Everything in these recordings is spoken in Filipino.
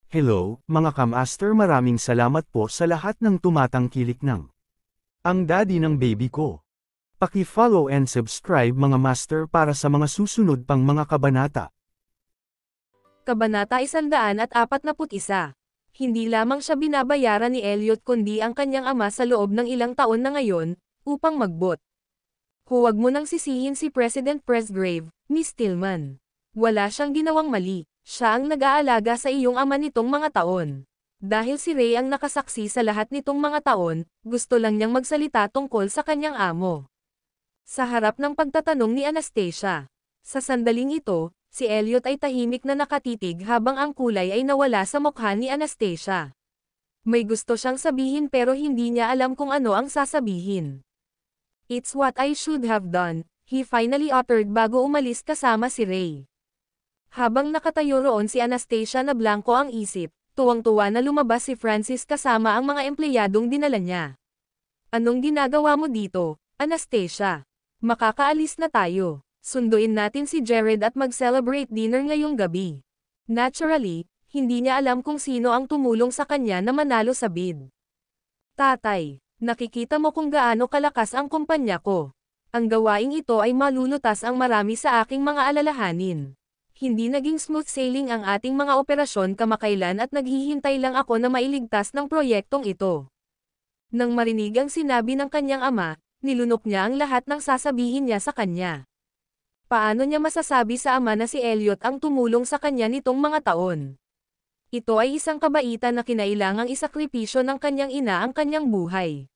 Hello, mga kamaster, maraming salamat po sa lahat ng tumatangkilik ng ang daddy ng baby ko. Paki-follow and subscribe mga master para sa mga susunod pang mga kabanata. Kabanata 141. Hindi lamang siya binabayaran ni Elliot kundi ang kanyang ama sa loob ng ilang taon na ngayon, upang magbot. Huwag mo nang sisihin si President Presgrave, Miss Tillman. Wala siyang ginawang mali, siya ang nag-aalaga sa iyong ama nitong mga taon. Dahil si Ray ang nakasaksi sa lahat nitong mga taon, gusto lang niyang magsalita tungkol sa kanyang amo. Sa harap ng pagtatanong ni Anastasia. Sa sandaling ito, si Elliot ay tahimik na nakatitig habang ang kulay ay nawala sa mukha ni Anastasia. May gusto siyang sabihin pero hindi niya alam kung ano ang sasabihin. "It's what I should have done," he finally uttered bago umalis kasama si Ray. Habang nakatayo roon si Anastasia na blanko ang isip, tuwang-tuwa na lumabas si Francis kasama ang mga empleyadong dinala niya. "Anong ginagawa mo dito, Anastasia? Makakaalis na tayo. Sunduin natin si Jared at mag-celebrate dinner ngayong gabi." Naturally, hindi niya alam kung sino ang tumulong sa kanya na manalo sa bid. "Tatay, nakikita mo kung gaano kalakas ang kumpanya ko. Ang gawaing ito ay malulutas ang marami sa aking mga alalahanin. Hindi naging smooth sailing ang ating mga operasyon kamakailan at naghihintay lang ako na mailigtas ng proyektong ito." Nang marinig ang sinabi ng kanyang ama, nilunok niya ang lahat ng sasabihin niya sa kanya. Paano niya masasabi sa ama na si Elliot ang tumulong sa kanya nitong mga taon? Ito ay isang kabaitan na kinailangang isakripisyo ng kanyang ina ang kanyang buhay.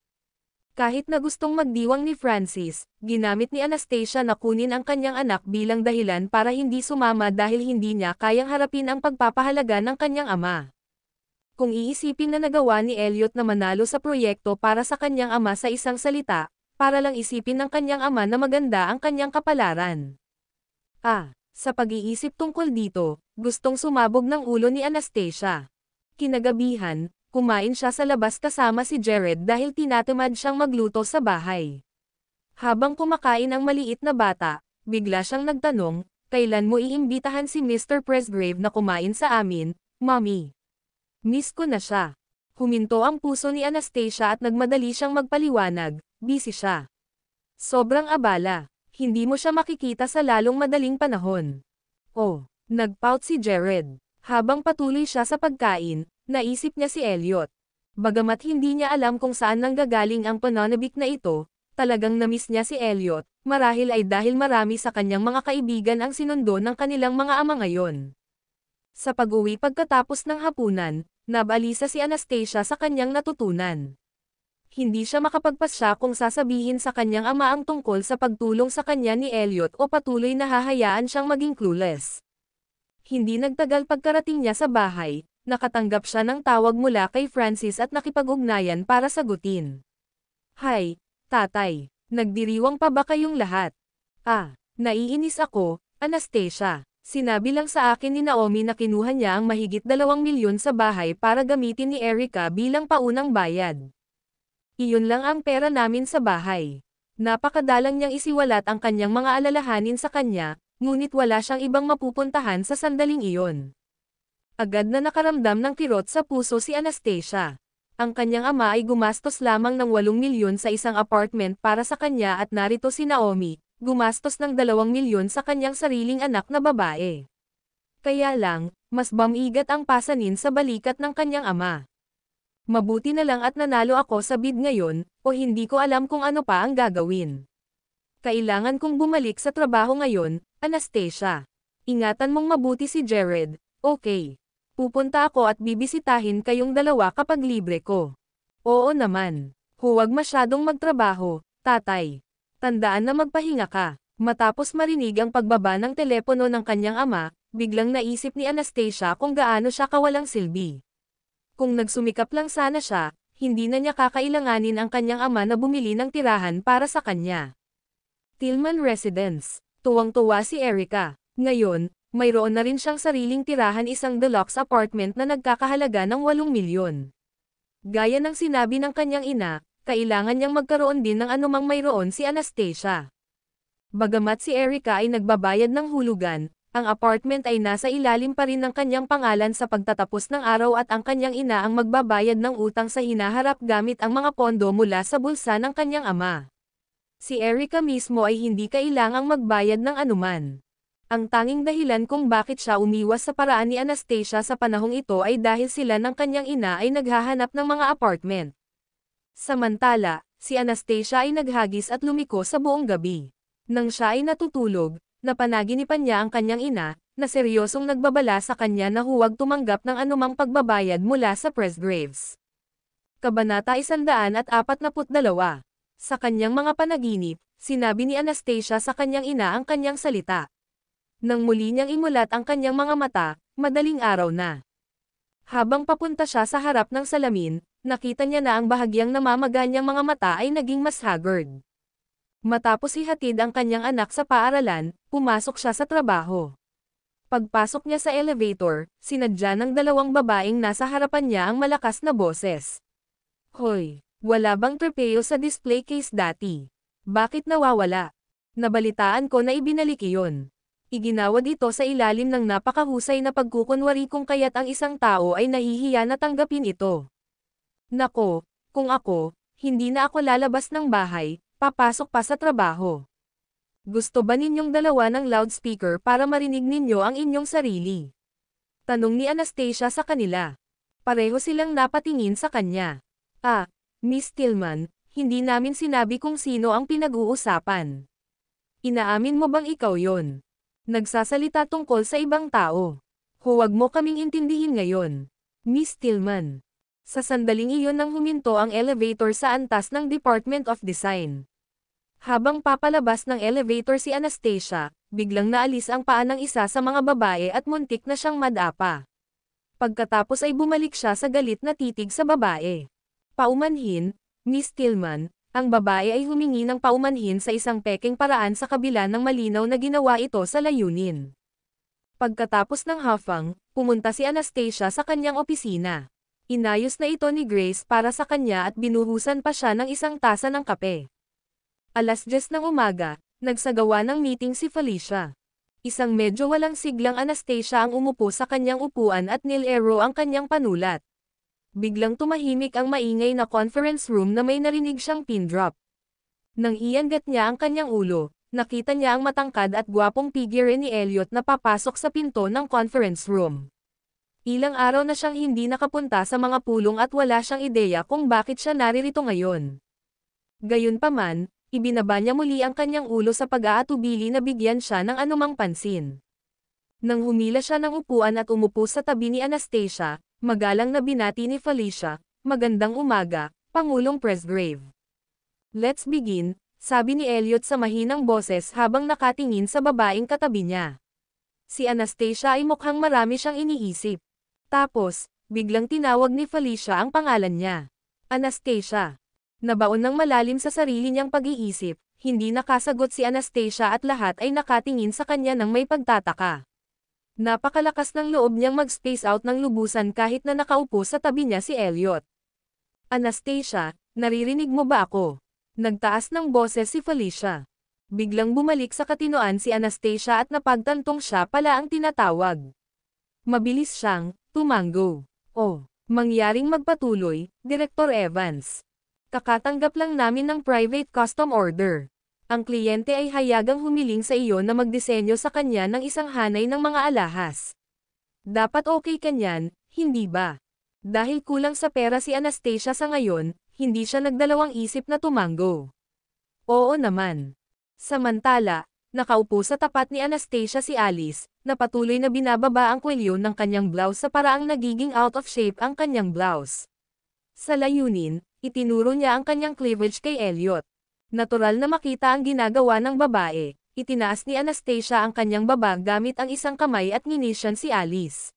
Kahit na gustong magdiwang ni Francis, ginamit ni Anastasia na kunin ang kanyang anak bilang dahilan para hindi sumama dahil hindi niya kayang harapin ang pagpapahalaga ng kanyang ama. Kung iisipin na nagawa ni Elliot na manalo sa proyekto para sa kanyang ama sa isang salita, para lang isipin ng kanyang ama na maganda ang kanyang kapalaran. Sa pag-iisip tungkol dito, gustong sumabog ng ulo ni Anastasia. Kinagabihan, kumain siya sa labas kasama si Jared dahil tinatamad siyang magluto sa bahay. Habang kumakain ang maliit na bata, bigla siyang nagtanong, "Kailan mo iimbitahan si Mr. Presgrave na kumain sa amin, Mommy? Miss ko na siya." Huminto ang puso ni Anastasia at nagmadali siyang magpaliwanag, busy siya. Sobrang abala. Hindi mo siya makikita sa lalong madaling panahon. Nagpout si Jared. Habang patuloy siya sa pagkain, naisip niya si Elliot. Bagamat hindi niya alam kung saan nanggagaling ang pananabik na ito, talagang namiss niya si Elliot, marahil ay dahil marami sa kanyang mga kaibigan ang sinundo ng kanilang mga ama ngayon. Sa pag-uwi pagkatapos ng hapunan, nabalisa si Anastasia sa kanyang natutunan. Hindi siya makapagpasya kung sasabihin sa kanyang ama ang tungkol sa pagtulong sa kanya ni Elliot o patuloy na hahayaan siyang maging clueless. Hindi nagtagal pagkarating niya sa bahay, nakatanggap siya ng tawag mula kay Francis at nakipag-ugnayan para sagutin. "Hi, tatay. Nagdiriwang pa ba kayong lahat?" Naiinis ako, Anastasia. Sinabi lang sa akin ni Naomi na kinuha niya ang mahigit 2 milyon sa bahay para gamitin ni Erica bilang paunang bayad. Iyon lang ang pera namin sa bahay. Napakadalang niyang isiwalat ang kanyang mga alalahanin sa kanya, ngunit wala siyang ibang mapupuntahan sa sandaling iyon. Agad na nakaramdam ng kirot sa puso si Anastasia. Ang kanyang ama ay gumastos lamang ng 8 milyon sa isang apartment para sa kanya at narito si Naomi, gumastos ng 2 milyon sa kanyang sariling anak na babae. Kaya lang, mas bamigat ang pasanin sa balikat ng kanyang ama. "Mabuti na lang at nanalo ako sa bid ngayon, o hindi ko alam kung ano pa ang gagawin. Kailangan kong bumalik sa trabaho ngayon, Anastasia. Ingatan mong mabuti si Jared, okay? Pupunta ako at bibisitahin kayong dalawa kapag libre ko." "Oo naman. Huwag masyadong magtrabaho, tatay. Tandaan na magpahinga ka." Matapos marinig ang pagbaba ng telepono ng kanyang ama, biglang naisip ni Anastasia kung gaano siya kawalang silbi. Kung nagsumikap lang sana siya, hindi na niya kakailanganin ang kanyang ama na bumili ng tirahan para sa kanya. Tillman Residence. Tuwang-tuwa si Erica. Ngayon, mayroon na rin siyang sariling tirahan, isang deluxe apartment na nagkakahalaga ng 8 milyon. Gaya ng sinabi ng kanyang ina, kailangan niyang magkaroon din ng anumang mayroon si Anastasia. Bagamat si Erica ay nagbabayad ng hulugan, Ang apartment ay nasa ilalim pa rin ng kanyang pangalan sa pagtatapos ng araw at ang kanyang ina ang magbabayad ng utang sa hinaharap gamit ang mga pondo mula sa bulsa ng kanyang ama. Si Erica mismo ay hindi kailangang magbayad ng anuman. Ang tanging dahilan kung bakit siya umiwas sa paraan ni Anastasia sa panahong ito ay dahil sila ng kanyang ina ay naghahanap ng mga apartment. Samantala, si Anastasia ay naghagis at lumiko sa buong gabi. Nang siya ay natutulog, napanaginipan niya ang kanyang ina, na seryosong nagbabala sa kanya na huwag tumanggap ng anumang pagbabayad mula sa Presgraves. Kabanata 142. Sa kanyang mga panaginip, sinabi ni Anastasia sa kanyang ina ang kanyang salita. Nang muli niyang imulat ang kanyang mga mata, madaling araw na. Habang papunta siya sa harap ng salamin, nakita niya na ang bahagyang namamaga niyang mga mata ay naging mas haggard. Matapos ihatid ang kanyang anak sa paaralan, pumasok siya sa trabaho. Pagpasok niya sa elevator, sinadya ng dalawang babaeng nasa harapan niya ang malakas na boses. Hoy, wala bang trepeo sa display case dati? Bakit nawawala? Nabalitaan ko na ibinalik iyon. Iginawad ito sa ilalim ng napakahusay na pagkukunwari kung kaya't ang isang tao ay nahihiya na tanggapin ito. Nako, kung ako, hindi na ako lalabas ng bahay, papasok pa sa trabaho. Gusto ba ninyong dalawa ng loudspeaker para marinig ninyo ang inyong sarili? Tanong ni Anastasia sa kanila. Pareho silang napatingin sa kanya. Ah, Miss Tillman, hindi namin sinabi kung sino ang pinag-uusapan. Inaamin mo bang ikaw yon? Nagsasalita tungkol sa ibang tao. Huwag mo kaming intindihin ngayon. Miss Tillman. Sa sandaling iyon nang huminto ang elevator sa antas ng Department of Design. Habang papalabas ng elevator si Anastasia, biglang naalis ang paa ng isa sa mga babae at muntik na siyang madapa. Pagkatapos ay bumalik siya sa galit na titig sa babae. Paumanhin, Miss Tillman. Ang babae ay humingi ng paumanhin sa isang pekeng paraan sa kabila ng malinaw na ginawa ito sa layunin. Pagkatapos ng hafang, pumunta si Anastasia sa kanyang opisina. Inayos na ito ni Grace para sa kanya at binuhusan pa siya ng isang tasa ng kape. 10:00 ng umaga, nagsagawa ng meeting si Felicia. Isang medyo walang siglang Anastasia ang umupo sa kanyang upuan at nilero ang kanyang panulat. Biglang tumahimik ang maingay na conference room na may narinig siyang pin drop. Nang iangat niya ang kanyang ulo, nakita niya ang matangkad at gwapong figure ni Elliot na papasok sa pinto ng conference room. Ilang araw na siyang hindi nakapunta sa mga pulong at wala siyang ideya kung bakit siya naririto ngayon. Gayunpaman, ibinaba niya muli ang kanyang ulo sa pag-aatubili na bigyan siya ng anumang pansin. Nang humila siya ng upuan at umupo sa tabi ni Anastasia, magalang na binati ni Felicia, "Magandang umaga, Pangulong Presgrave." "Let's begin," sabi ni Elliot sa mahinang boses habang nakatingin sa babaeng katabi niya. Si Anastasia ay mukhang marami siyang iniisip. Tapos, biglang tinawag ni Felicia ang pangalan niya. Anastasia. Nabaon ng malalim sa sarili niyang pag-iisip, hindi nakasagot si Anastasia at lahat ay nakatingin sa kanya ng may pagtataka. Napakalakas ng loob niyang mag-space out ng lubusan kahit na nakaupo sa tabi niya si Elliot. "Anastasia, naririnig mo ba ako?" Nagtaas ng boses si Felicia. Biglang bumalik sa katinoan si Anastasia at napagtantong siya pala ang tinatawag. Mabilis siyang tumango. "Oh, mangyaring magpatuloy, Director Evans. Kakatanggap lang namin ng private custom order. Ang kliyente ay hayagang humiling sa iyo na magdisenyo sa kanya ng isang hanay ng mga alahas. Dapat okay ka niyan, hindi ba?" Dahil kulang sa pera si Anastasia sa ngayon, hindi siya nagdalawang isip na tumango. Oo naman. Samantala, nakaupo sa tapat ni Anastasia si Alice, na patuloy na binababa ang kwelyo ng kanyang blouse sa paraang nagiging out of shape ang kanyang blouse. Sa layunin, itinuro niya ang kanyang cleavage kay Elliot. Natural na makita ang ginagawa ng babae, itinaas ni Anastasia ang kanyang baba gamit ang isang kamay at nginisyan si Alice.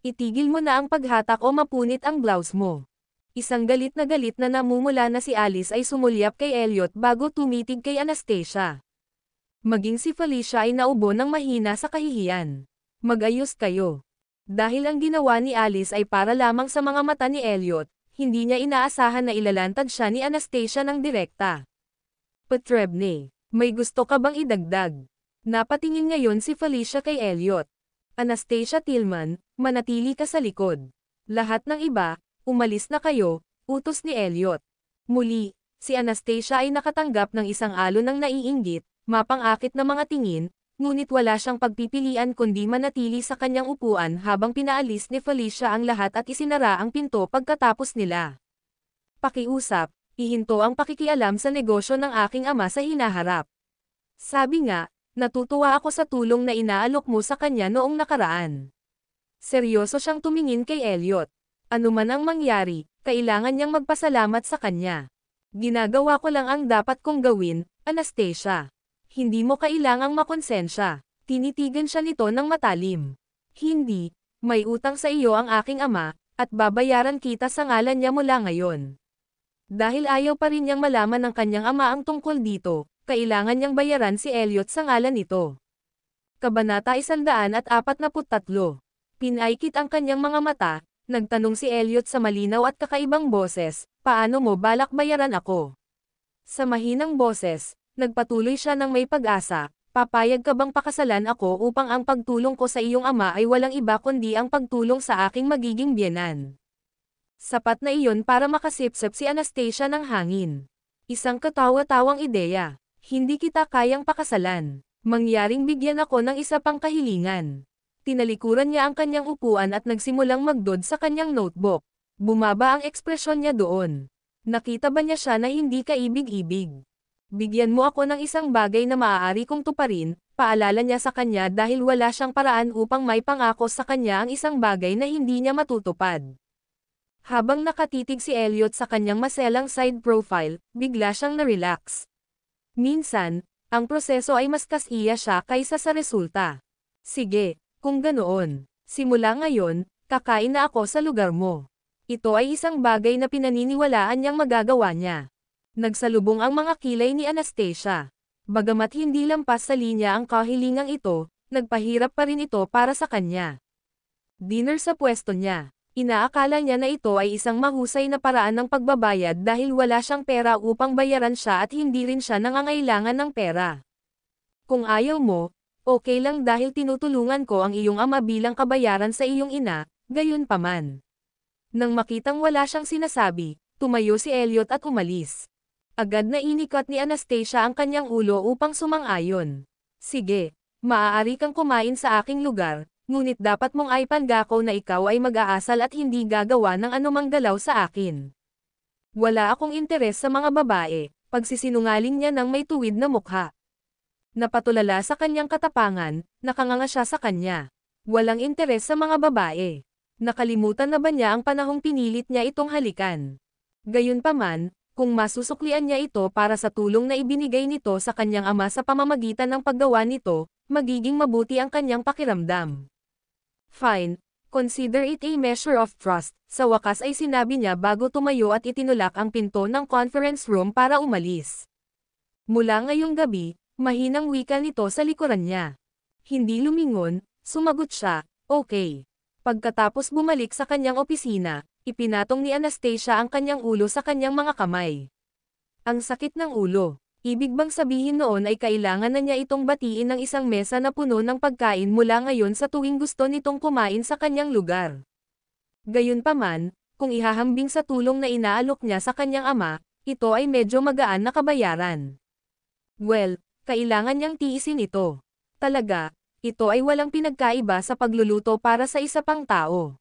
"Itigil mo na ang paghatak o mapunit ang blouse mo." Isang galit na namumula na si Alice ay sumulyap kay Elliot bago tumitig kay Anastasia. Maging si Felicia ay naubo ng mahina sa kahihiyan. "Mag-ayos kayo." Dahil ang ginawa ni Alice ay para lamang sa mga mata ni Elliot, hindi niya inaasahan na ilalantad siya ni Anastasia ng direkta. "Petrebne, may gusto ka bang idagdag?" Napatingin ngayon si Felicia kay Elliot. Anastasia Tillman, manatili ka sa likod. Lahat ng iba, umalis na kayo, utos ni Elliot. Muli, si Anastasia ay nakatanggap ng isang alon ng naiinggit, mapang-akit na mga tingin, ngunit wala siyang pagpipilian kundi manatili sa kanyang upuan habang pinaalis ni Felicia ang lahat at isinara ang pinto pagkatapos nila. Pakiusap, ihinto ang pakikialam sa negosyo ng aking ama sa hinaharap. Sabi nga, natutuwa ako sa tulong na inaalok mo sa kanya noong nakaraan. Seryoso siyang tumingin kay Elliot. Ano man ang mangyari, kailangan niyang magpasalamat sa kanya. Ginagawa ko lang ang dapat kong gawin, Anastasia. Hindi mo kailangang makonsensya. Tinitigan siya nito ng matalim. Hindi, may utang sa iyo ang aking ama, at babayaran kita sa ngalan niya mula ngayon. Dahil ayaw pa rin niyang malaman ng kanyang ama ang tungkol dito, kailangan niyang bayaran si Elliot sa ngalan nito. Kabanata 143. Pinaikit ang kanyang mga mata, nagtanong si Elliot sa malinaw at kakaibang boses, paano mo balak bayaran ako? Sa mahinang boses, nagpatuloy siya ng may pag-asa, papayag ka bang pakasalan ako upang ang pagtulong ko sa iyong ama ay walang iba kundi ang pagtulong sa aking magiging biyenan? Sapat na iyon para makasipsip si Anastasia ng hangin. Isang katawa-tawang ideya. Hindi kita kayang pakasalan. Mangyaring bigyan ako ng isa pang kahilingan. Tinalikuran niya ang kanyang upuan at nagsimulang magdod sa kanyang notebook. Bumaba ang ekspresyon niya doon. Nakita ba niya siya na hindi kaibig-ibig? Bigyan mo ako ng isang bagay na maaari kong tuparin, paalala niya sa kanya dahil wala siyang paraan upang may pangako sa kanya ang isang bagay na hindi niya matutupad. Habang nakatitig si Elliot sa kanyang maselang side profile, bigla siyang na-relax. Minsan, ang proseso ay mas kasiya siya kaysa sa resulta. Sige, kung ganoon, simula ngayon, kakain na ako sa lugar mo. Ito ay isang bagay na pinaniniwalaan niyang magagawa niya. Nagsalubong ang mga kilay ni Anastasia. Bagamat hindi lampas sa linya ang kahilingang ito, nagpahirap pa rin ito para sa kanya. Dinner sa pwesto niya. Inaakala niya na ito ay isang mahusay na paraan ng pagbabayad dahil wala siyang pera upang bayaran siya at hindi rin siya nangangailangan ng pera. Kung ayaw mo, okay lang dahil tinutulungan ko ang iyong ama bilang kabayaran sa iyong ina, gayon paman. Nang makitang wala siyang sinasabi, tumayo si Elliot at umalis. Agad na inikat ni Anastasia ang kanyang ulo upang sumang-ayon. Sige, maaari kang kumain sa aking lugar, ngunit dapat mong ipangako na ikaw ay mag-aasal at hindi gagawa ng anumang galaw sa akin. Wala akong interes sa mga babae, pagsisinungaling niya ng may tuwid na mukha. Napatulala sa kanyang katapangan, nakanganga siya sa kanya. Walang interes sa mga babae. Nakalimutan na ba niya ang panahong pinilit niya itong halikan? Gayunpaman, kung masusuklian niya ito para sa tulong na ibinigay nito sa kanyang ama sa pamamagitan ng paggawa nito, magiging mabuti ang kanyang pakiramdam. Fine, consider it a measure of trust, sa wakas ay sinabi niya bago tumayo at itinulak ang pinto ng conference room para umalis. Mula ngayong gabi, mahinang wika nito sa likuran niya. Hindi lumingon, sumagot siya, okay. Pagkatapos bumalik sa kanyang opisina, ipinatong ni Anastasia ang kanyang ulo sa kanyang mga kamay. Ang sakit ng ulo. Ibig bang sabihin noon ay kailangan na niya itong batiin ng isang mesa na puno ng pagkain mula ngayon sa tuwing gusto nitong kumain sa kanyang lugar. Gayunpaman, kung ihahambing sa tulong na inaalok niya sa kanyang ama, ito ay medyo magaan na kabayaran. Well, kailangan niyang tiisin ito. Talaga, ito ay walang pinagkaiba sa pagluluto para sa isa pang tao.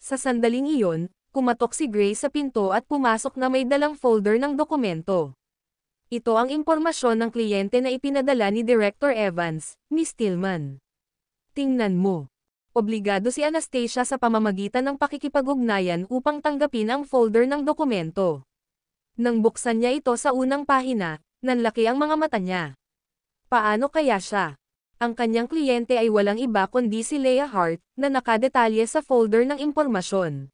Sa sandaling iyon, kumatok si Grace sa pinto at pumasok na may dalang folder ng dokumento. Ito ang impormasyon ng kliyente na ipinadala ni Director Evans, Miss Tillman. Tingnan mo. Obligado si Anastasia sa pamamagitan ng pakikipag-ugnayan upang tanggapin ang folder ng dokumento. Nang buksan niya ito sa unang pahina, nanlaki ang mga mata niya. Paano kaya siya? Ang kanyang kliyente ay walang iba kundi si Leah Hart, na nakadetalye sa folder ng impormasyon.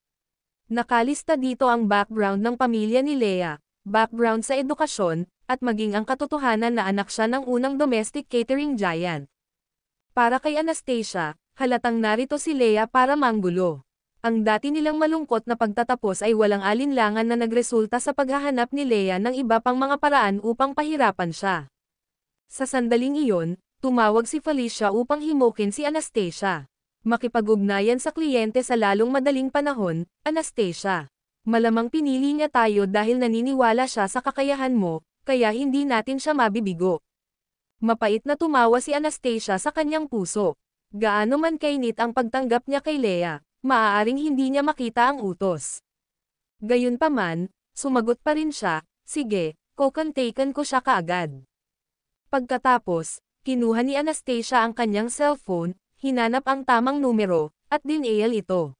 Nakalista dito ang background ng pamilya ni Leah, background sa edukasyon, at maging ang katotohanan na anak siya ng unang domestic catering giant. Para kay Anastasia, halatang narito si Leah para manggulo. Ang dati nilang malungkot na pagtatapos ay walang alinlangan na nagresulta sa paghahanap ni Leah ng iba pang mga paraan upang pahirapan siya. Sa sandaling iyon, tumawag si Felicia upang himukin si Anastasia. Makipag-ugnayan sa kliyente sa lalong madaling panahon, Anastasia. Malamang pinili niya tayo dahil naniniwala siya sa kakayahan mo, kaya hindi natin siya mabibigo. Mapait na tumawa si Anastasia sa kanyang puso. Gaano man kainit ang pagtanggap niya kay Leia, maaaring hindi niya makita ang utos. Gayunpaman, sumagot pa rin siya, sige, kukontaken ko siya kaagad. Pagkatapos, kinuha ni Anastasia ang kanyang cellphone, hinanap ang tamang numero, at dinial ito.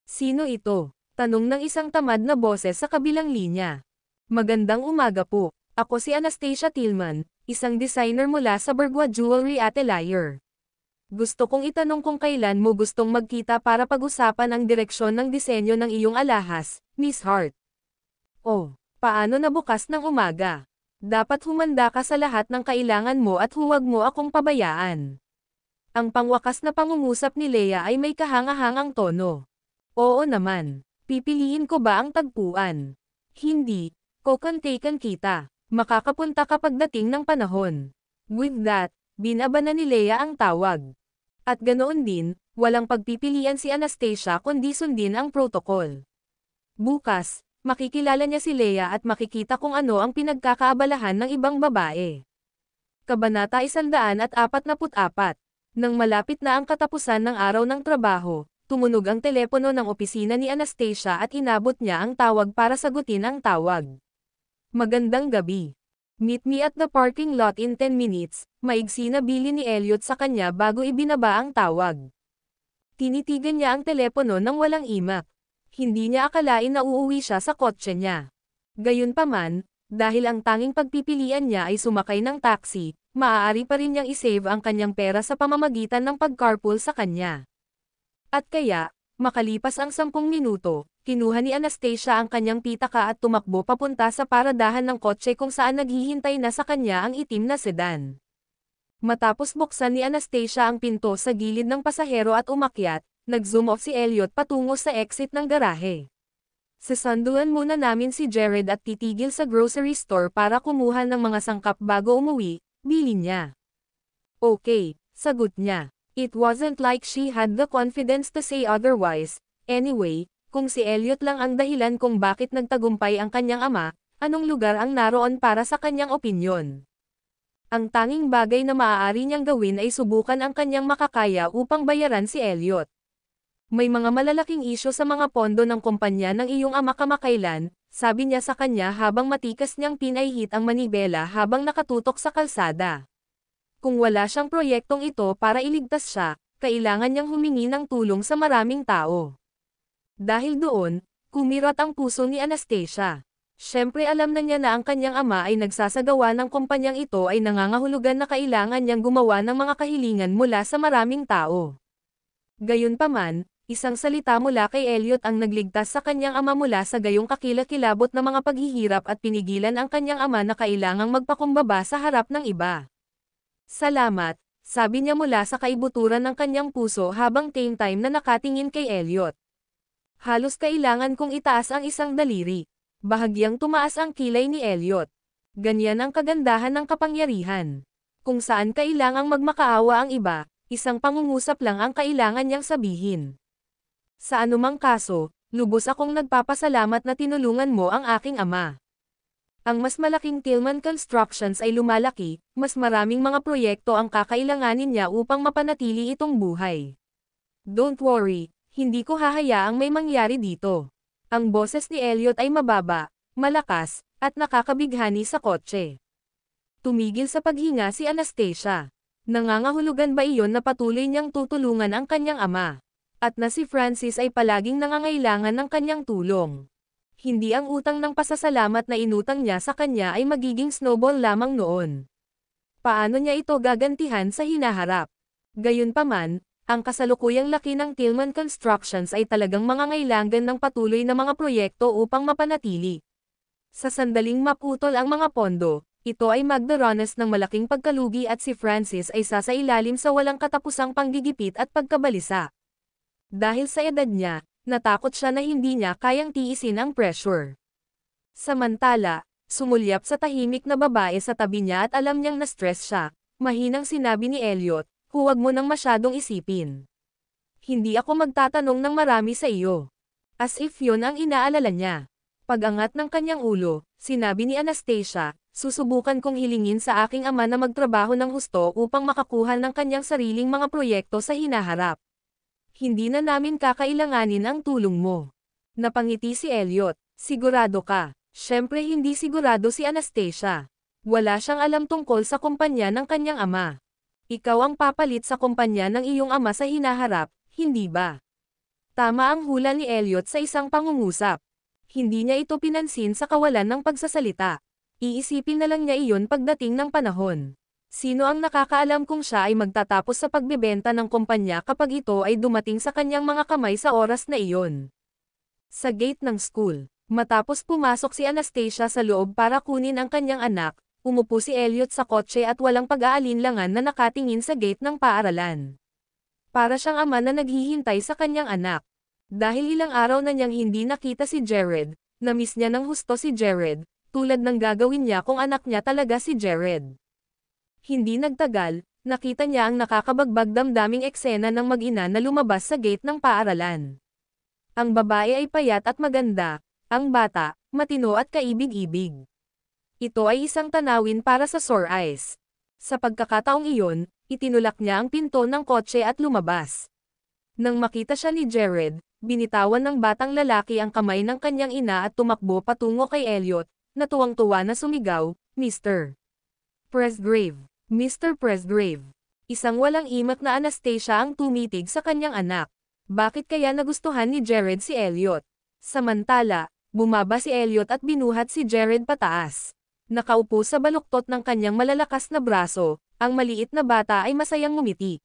Sino ito? Tanong ng isang tamad na boses sa kabilang linya. Magandang umaga po. Ako si Anastasia Tillman, isang designer mula sa Bergua Jewelry Atelier. Gusto kong itanong kung kailan mo gustong magkita para pag-usapan ang direksyon ng disenyo ng iyong alahas, Miss Hart. Oh, paano na bukas ng umaga? Dapat humanda ka sa lahat ng kailangan mo at huwag mo akong pabayaan. Ang pangwakas na pangungusap ni Leia ay may kahanga-hangang tono. Oo naman. Pipiliin ko ba ang tagpuan? Hindi. Kukontaken kita. Makakapunta kapag dating ng panahon. With that, binaba na ni Leia ang tawag. At ganoon din, walang pagpipilian si Anastasia kundi sundin ang protocol. Bukas, makikilala niya si Leia at makikita kung ano ang pinagkakaabalahan ng ibang babae. Kabanata 144. Nang malapit na ang katapusan ng araw ng trabaho, tumunog ang telepono ng opisina ni Anastasia at inabot niya ang tawag para sagutin ang tawag. Magandang gabi. Meet me at the parking lot in 10 minutes, maigsi na bili ni Elliot sa kanya bago ibinaba ang tawag. Tinitigan niya ang telepono nang walang imak. Hindi niya akalain na uuwi siya sa kotse niya. Gayunpaman, dahil ang tanging pagpipilian niya ay sumakay ng taxi, maaari pa rin niyang isave ang kanyang pera sa pamamagitan ng pag-carpool sa kanya. At kaya, makalipas ang 10 minuto, kinuha ni Anastasia ang kanyang pitaka at tumakbo papunta sa paradahan ng kotse kung saan naghihintay na sa kanya ang itim na sedan. Matapos buksan ni Anastasia ang pinto sa gilid ng pasahero at umakyat, nag-zoom off si Elliot patungo sa exit ng garahe. Sasanduan muna namin si Jared at titigil sa grocery store para kumuha ng mga sangkap bago umuwi, bilin niya. Okay, sagot niya. It wasn't like she had the confidence to say otherwise. Anyway, kung si Elliot lang ang dahilan kung bakit nagtagumpay ang kanyang ama, anong lugar ang naroon para sa kanyang opinyon? Ang tanging bagay na maaari niyang gawin ay subukan ang kanyang makakaya upang bayaran si Elliot. May mga malalaking isyo sa mga pondo ng kumpanya ng iyong ama kamakailan, sabi niya sa kanya habang matikas niyang pinaihit ang manibela habang nakatutok sa kalsada. Kung wala siyang proyektong ito para iligtas siya, kailangan niyang humingi ng tulong sa maraming tao. Dahil doon, kumirat ang puso ni Anastasia. Siyempre alam na niya na ang kanyang ama ay nagsasagawa ng kumpanyang ito ay nangangahulugan na kailangan niyang gumawa ng mga kahilingan mula sa maraming tao. Gayunpaman, isang salita mula kay Elliot ang nagligtas sa kanyang ama mula sa gayong kakilakilabot na mga paghihirap at pinigilan ang kanyang ama na kailangang magpakumbaba sa harap ng iba. Salamat, sabi niya mula sa kaibuturan ng kanyang puso habang same time na nakatingin kay Elliot. Halos kailangan kong itaas ang isang daliri. Bahagyang tumaas ang kilay ni Elliot. Ganyan ang kagandahan ng kapangyarihan. Kung saan kailangang magmakaawa ang iba, isang pangungusap lang ang kailangan niyang sabihin. Sa anumang kaso, lubos akong nagpapasalamat na tinulungan mo ang aking ama. Ang mas malaking Tillman Constructions ay lumalaki, mas maraming mga proyekto ang kakailanganin niya upang mapanatili itong buhay. Don't worry, hindi ko hahayaang may mangyari dito. Ang boses ni Elliot ay mababa, malakas, at nakakabighani sa kotse. Tumigil sa paghinga si Anastasia. Nangangahulugan ba iyon na patuloy niyang tutulungan ang kanyang ama? At na si Francis ay palaging nangangailangan ng kanyang tulong. Hindi ang utang ng pasasalamat na inutang niya sa kanya ay magiging snowball lamang noon. Paano niya ito gagantihan sa hinaharap? Gayunpaman, ang kasalukuyang laki ng Tillman Constructions ay talagang mangangailangan ng patuloy na mga proyekto upang mapanatili. Sa sandaling maputol ang mga pondo, ito ay magdaranas ng malaking pagkalugi at si Francis ay sasailalim sa walang katapusang panggigipit at pagkabalisa. Dahil sa edad niya, natakot siya na hindi niya kayang tiisin ang pressure. Samantala, sumulyap sa tahimik na babae sa tabi niya at alam niyang na-stress siya, Mahinang sinabi ni Elliot, huwag mo nang masyadong isipin. Hindi ako magtatanong ng marami sa iyo. As if yun ang inaalala niya. Pag-angat ng kanyang ulo, sinabi ni Anastasia, susubukan kong hilingin sa aking ama na magtrabaho ng husto upang makakuha ng kanyang sariling mga proyekto sa hinaharap. Hindi na namin kakailanganin ang tulong mo. Napangiti si Elliot, sigurado ka. Siyempre hindi sigurado si Anastasia. Wala siyang alam tungkol sa kumpanya ng kanyang ama. Ikaw ang papalit sa kumpanya ng iyong ama sa hinaharap, hindi ba? Tama ang hula ni Elliot sa isang pangungusap. Hindi niya ito pinansin sa kawalan ng pagsasalita. Iisipin na lang niya iyon pagdating ng panahon. Sino ang nakakaalam kung siya ay magtatapos sa pagbebenta ng kumpanya kapag ito ay dumating sa kanyang mga kamay sa oras na iyon? Sa gate ng school, matapos pumasok si Anastasia sa loob para kunin ang kanyang anak, umupo si Elliot sa kotse at walang pag-aalinlangan na nakatingin sa gate ng paaralan. Para siyang ama na naghihintay sa kanyang anak. Dahil ilang araw na niyang hindi nakita si Jared, na-miss niya ng husto si Jared, tulad ng gagawin niya kung anak niya talaga si Jared. Hindi nagtagal, nakita niya ang nakakabagbag damdaming eksena ng mag-ina na lumabas sa gate ng paaralan. Ang babae ay payat at maganda, ang bata, matino at kaibig-ibig. Ito ay isang tanawin para sa sore eyes. Sa pagkakataong iyon, itinulak niya ang pinto ng kotse at lumabas. Nang makita siya ni Jared, binitawan ng batang lalaki ang kamay ng kanyang ina at tumakbo patungo kay Elliot, na tuwang-tuwa na sumigaw, Mr. Presgrave. Mr. Presgrave. Isang walang imak na Anastasia ang tumitig sa kanyang anak. Bakit kaya nagustuhan ni Jared si Elliot? Samantala, bumaba si Elliot at binuhat si Jared pataas. Nakaupo sa baluktot ng kanyang malalakas na braso, ang maliit na bata ay masayang ngumiti.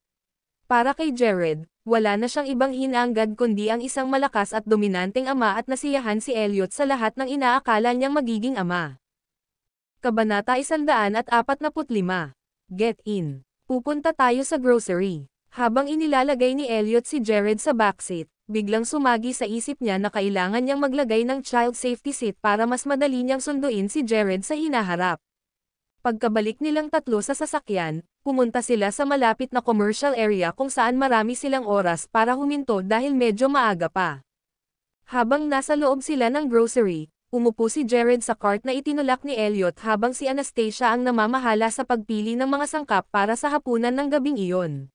Para kay Jared, wala na siyang ibang hinanggad kundi ang isang malakas at dominanteng ama at nasiyahan si Elliot sa lahat ng inaakala niyang magiging ama. Kabanata 145. Get in. Pupunta tayo sa grocery. Habang inilalagay ni Elliot si Jared sa backseat, biglang sumagi sa isip niya na kailangan niyang maglagay ng child safety seat para mas madali niyang sunduin si Jared sa hinaharap. Pagkabalik nilang tatlo sa sasakyan, pumunta sila sa malapit na commercial area kung saan marami silang oras para huminto dahil medyo maaga pa. Habang nasa loob sila ng grocery, umupo si Jared sa cart na itinulak ni Elliot habang si Anastasia ang namamahala sa pagpili ng mga sangkap para sa hapunan ng gabing iyon.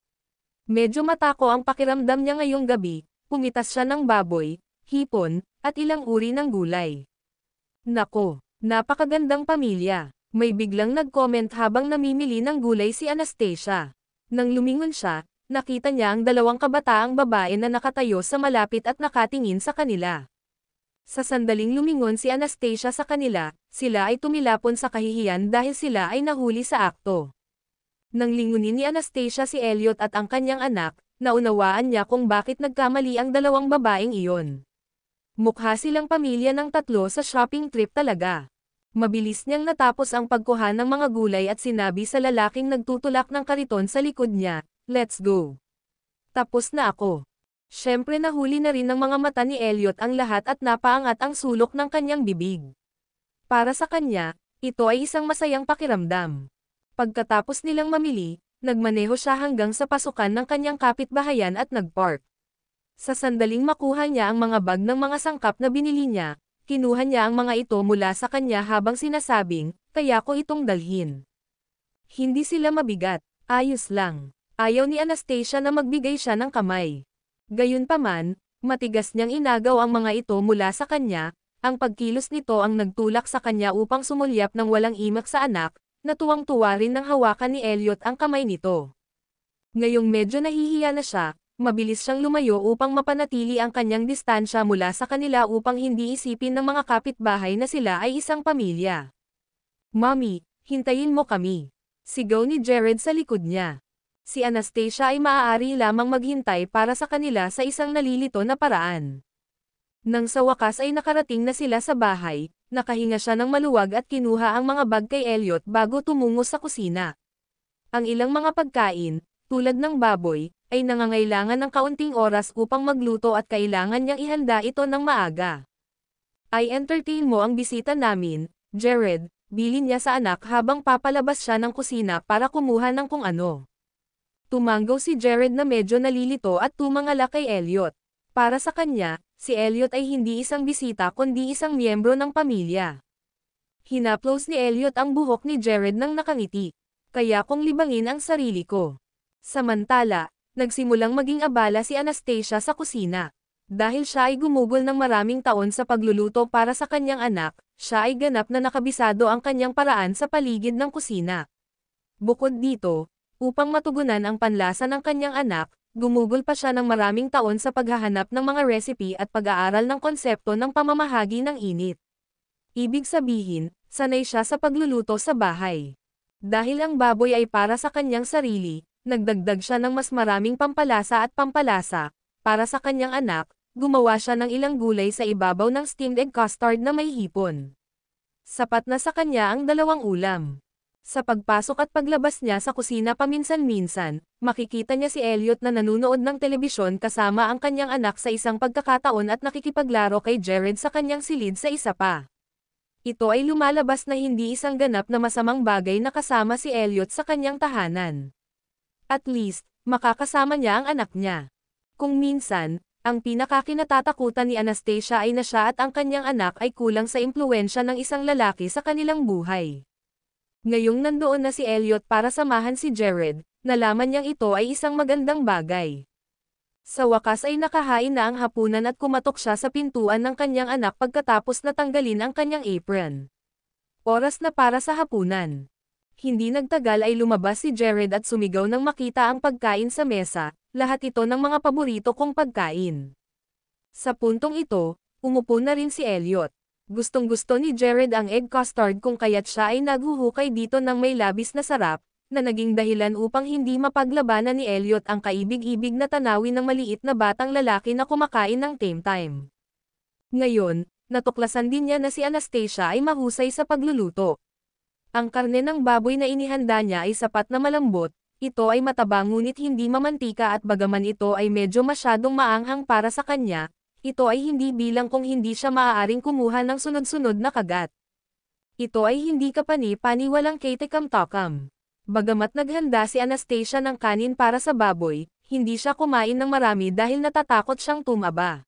Medyo matako ang pakiramdam niya ngayong gabi, pumitas siya ng baboy, hipon, at ilang uri ng gulay. Nako, napakagandang pamilya. May biglang nag-comment habang namimili ng gulay si Anastasia. Nang lumingon siya, nakita niya ang dalawang kabataang babae na nakatayo sa malapit at nakatingin sa kanila. Sa sandaling lumingon si Anastasia sa kanila, sila ay tumilapon sa kahihiyan dahil sila ay nahuli sa akto. Nang lingunin ni Anastasia si Elliot at ang kanyang anak, naunawaan niya kung bakit nagkamali ang dalawang babaeng iyon. Mukha silang pamilya ng tatlo sa shopping trip talaga. Mabilis niyang natapos ang pagkuha ng mga gulay at sinabi sa lalaking nagtutulak ng kariton sa likod niya, "Let's go." Tapos na ako. Siyempre nahuli na rin ng mga mata ni Elliot ang lahat at napaangat ang sulok ng kanyang bibig. Para sa kanya, ito ay isang masayang pakiramdam. Pagkatapos nilang mamili, nagmaneho siya hanggang sa pasukan ng kanyang kapitbahayan at nagpark. Sa sandaling makuha niya ang mga bag ng mga sangkap na binili niya, kinuha niya ang mga ito mula sa kanya habang sinasabing, kaya ko itong dalhin. Hindi sila mabigat, ayos lang. Ayaw ni Anastasia na magbigay siya ng kamay. Gayunpaman, matigas niyang inagaw ang mga ito mula sa kanya, ang pagkilos nito ang nagtulak sa kanya upang sumulyap ng walang imak sa anak, na tuwang-tuwa rin ng hawakan ni Elliot ang kamay nito. Ngayong medyo nahihiya na siya, mabilis siyang lumayo upang mapanatili ang kanyang distansya mula sa kanila upang hindi isipin ng mga kapitbahay na sila ay isang pamilya. "Mommy, hintayin mo kami." Sigaw ni Jared sa likod niya. Si Anastasia ay maaari lamang maghintay para sa kanila sa isang nalilito na paraan. Nang sa wakas ay nakarating na sila sa bahay, nakahinga siya ng maluwag at kinuha ang mga bag kay Elliot bago tumungo sa kusina. Ang ilang mga pagkain, tulad ng baboy, ay nangangailangan ng kaunting oras upang magluto at kailangan niyang ihanda ito ng maaga. "I entertain mo ang bisita namin, Jared," bilin niya sa anak habang papalabas siya ng kusina para kumuha ng kung ano. Tumanggaw si Jared na medyo nalilito at tumangala kay Elliot. Para sa kanya, si Elliot ay hindi isang bisita kundi isang miyembro ng pamilya. Hinaplos ni Elliot ang buhok ni Jared nang nakangiti. Kaya kong libangin ang sarili ko. Samantala, nagsimulang maging abala si Anastasia sa kusina. Dahil siya ay gumugol ng maraming taon sa pagluluto para sa kanyang anak, siya ay ganap na nakabisado ang kanyang paraan sa paligid ng kusina. Bukod dito, upang matugunan ang panlasa ng kanyang anak, gumugol pa siya ng maraming taon sa paghahanap ng mga recipe at pag-aaral ng konsepto ng pamamahagi ng init. Ibig sabihin, sanay siya sa pagluluto sa bahay. Dahil ang baboy ay para sa kanyang sarili, nagdagdag siya ng mas maraming pampalasa at pampalasa. Para sa kanyang anak, gumawa siya ng ilang gulay sa ibabaw ng steamed egg custard na may hipon. Sapat na sa kanya ang dalawang ulam. Sa pagpasok at paglabas niya sa kusina paminsan-minsan, makikita niya si Elliot na nanunood ng telebisyon kasama ang kanyang anak sa isang pagkakataon at nakikipaglaro kay Jared sa kanyang silid sa isa pa. Ito ay lumalabas na hindi isang ganap na masamang bagay na kasama si Elliot sa kanyang tahanan. At least, makakasama niya ang anak niya. Kung minsan, ang pinakakinatatakutan ni Anastasia ay na siya at ang kanyang anak ay kulang sa impluwensya ng isang lalaki sa kanilang buhay. Ngayong nandoon na si Elliot para samahan si Jared, nalaman niyang ito ay isang magandang bagay. Sa wakas ay nakahain na ang hapunan at kumatok siya sa pintuan ng kanyang anak pagkatapos na tanggalin ang kanyang apron. Oras na para sa hapunan. Hindi nagtagal ay lumabas si Jared at sumigaw nang makita ang pagkain sa mesa, lahat ito ng mga paborito kong pagkain. Sa puntong ito, umupo na rin si Elliot. Gustong-gusto ni Jared ang egg custard kung kaya't siya ay naghuhukay dito ng may labis na sarap, na naging dahilan upang hindi mapaglabanan ni Elliot ang kaibig-ibig na tanawin ng maliit na batang lalaki na kumakain ng tame time. Ngayon, natuklasan din niya na si Anastasia ay mahusay sa pagluluto. Ang karne ng baboy na inihanda niya ay sapat na malambot, ito ay mataba ngunit hindi mamantika at bagaman ito ay medyo masyadong maanghang para sa kanya, ito ay hindi bilang kung hindi siya maaaring kumuha ng sunod-sunod na kagat. Ito ay hindi kapani-pani walang ketekam-takam. Bagamat naghanda si Anastasia ng kanin para sa baboy, hindi siya kumain ng marami dahil natatakot siyang tumaba.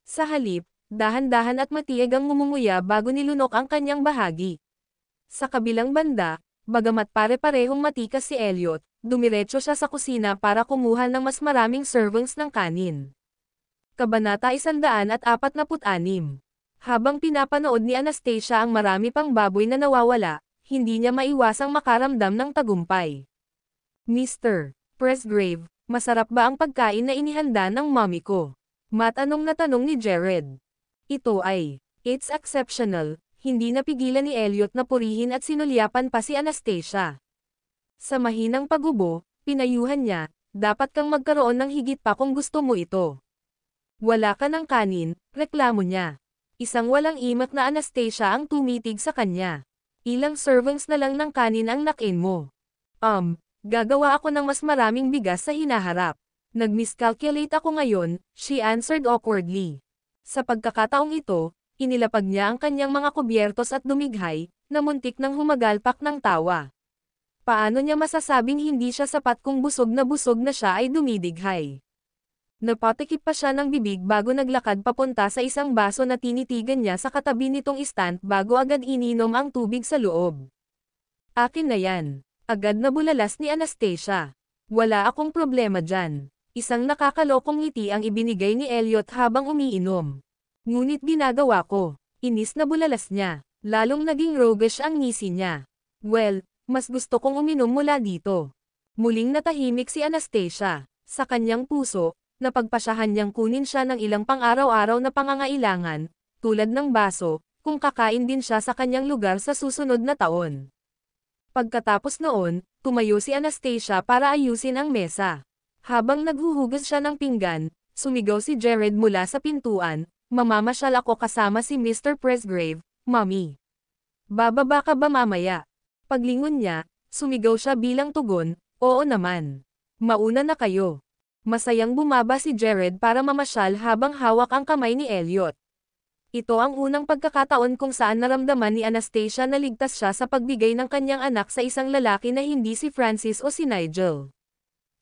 Sa halip, dahan-dahan at matiag ang ngumunguya bago nilunok ang kanyang bahagi. Sa kabilang banda, bagamat pare-parehong matikas si Elliot, dumiretso siya sa kusina para kumuha ng mas maraming servings ng kanin. Kabanata 146. Habang pinapanood ni Anastasia ang marami pang baboy na nawawala, hindi niya maiwasang makaramdam ng tagumpay. Mr. Presgrave, masarap ba ang pagkain na inihanda ng mommy ko? Matanong na tanong ni Jared. Ito ay, it's exceptional. Hindi napigilan ni Elliot na purihin at sinulyapan pa si Anastasia. Sa mahinang pagubo, pinayuhan niya, dapat kang magkaroon ng higit pa kung gusto mo ito. Wala ka ng kanin, reklamo niya. Isang walang imak na Anastasia ang tumitig sa kanya. Ilang servings na lang ng kanin ang nakin mo. Gagawa ako ng mas maraming bigas sa hinaharap. Nag-miscalculate ako ngayon, she answered awkwardly. Sa pagkakataong ito, inilapag niya ang kanyang mga kubyertos at dumighay, na muntik nang humagalpak ng tawa. Paano niya masasabing hindi siya sapat kung busog na siya ay dumidighay? Napatikip pa siya ng bibig bago naglakad papunta sa isang baso na tinitigan niya sa katabi nitong stand bago agad ininom ang tubig sa loob. Akin na yan. Agad na bulalas ni Anastasia. Wala akong problema dyan. Isang nakakalokong ngiti ang ibinigay ni Elliot habang umiinom. Ngunit ginagawa ko. Inis na bulalas niya. Lalong naging roguish ang ngisi niya. Well, mas gusto kong uminom mula dito. Muling natahimik si Anastasia. Sa kanyang puso, napagpasyahan niyang kunin siya ng ilang pang-araw-araw na pangangailangan, tulad ng baso, kung kakain din siya sa kanyang lugar sa susunod na taon. Pagkatapos noon, tumayo si Anastasia para ayusin ang mesa. Habang naghuhugas siya ng pinggan, sumigaw si Jared mula sa pintuan, "Mamamasyal ako kasama si Mr. Presgrave, Mommy. Bababa ka ba mamaya?" Paglingon niya, sumigaw siya bilang tugon, "Oo naman. Mauna na kayo." Masayang bumaba si Jared para mamasyal habang hawak ang kamay ni Elliot. Ito ang unang pagkakataon kung saan naramdaman ni Anastasia na ligtas siya sa pagbigay ng kanyang anak sa isang lalaki na hindi si Francis o si Nigel.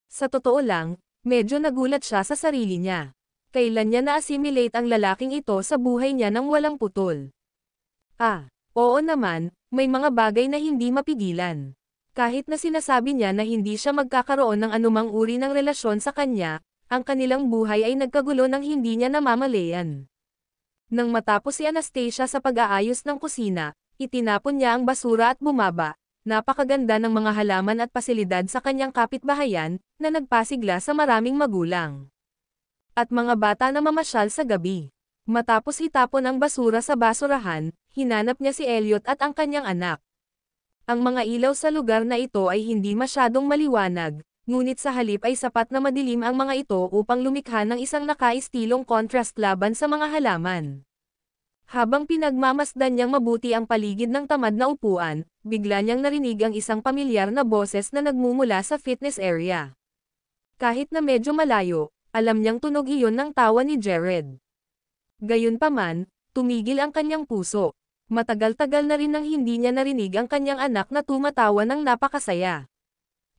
Sa totoo lang, medyo nagulat siya sa sarili niya. Kailan niya na-assimilate ang lalaking ito sa buhay niya nang walang putol? Oo naman, may mga bagay na hindi mapigilan. Kahit na sinasabi niya na hindi siya magkakaroon ng anumang uri ng relasyon sa kanya, ang kanilang buhay ay nagkagulo nang hindi niya namamalayan. Nang matapos si Anastasia sa pag-aayos ng kusina, itinapon niya ang basura at bumaba. Napakaganda ng mga halaman at pasilidad sa kanyang kapitbahayan, na nagpasigla sa maraming magulang. At mga bata na mamasyal sa gabi. Matapos itapon ang basura sa basurahan, hinanap niya si Elliot at ang kanyang anak. Ang mga ilaw sa lugar na ito ay hindi masyadong maliwanag, ngunit sa halip ay sapat na madilim ang mga ito upang lumikha ng isang nakaistilong contrast laban sa mga halaman. Habang pinagmamasdan niyang mabuti ang paligid ng tamad na upuan, bigla niyang narinig ang isang pamilyar na boses na nagmumula sa fitness area. Kahit na medyo malayo, alam niyang tunog iyon ng tawa ni Jared. Gayunpaman, tumigil ang kanyang puso. Matagal-tagal na rin nang hindi niya narinig ang kanyang anak na tumatawa ng napakasaya.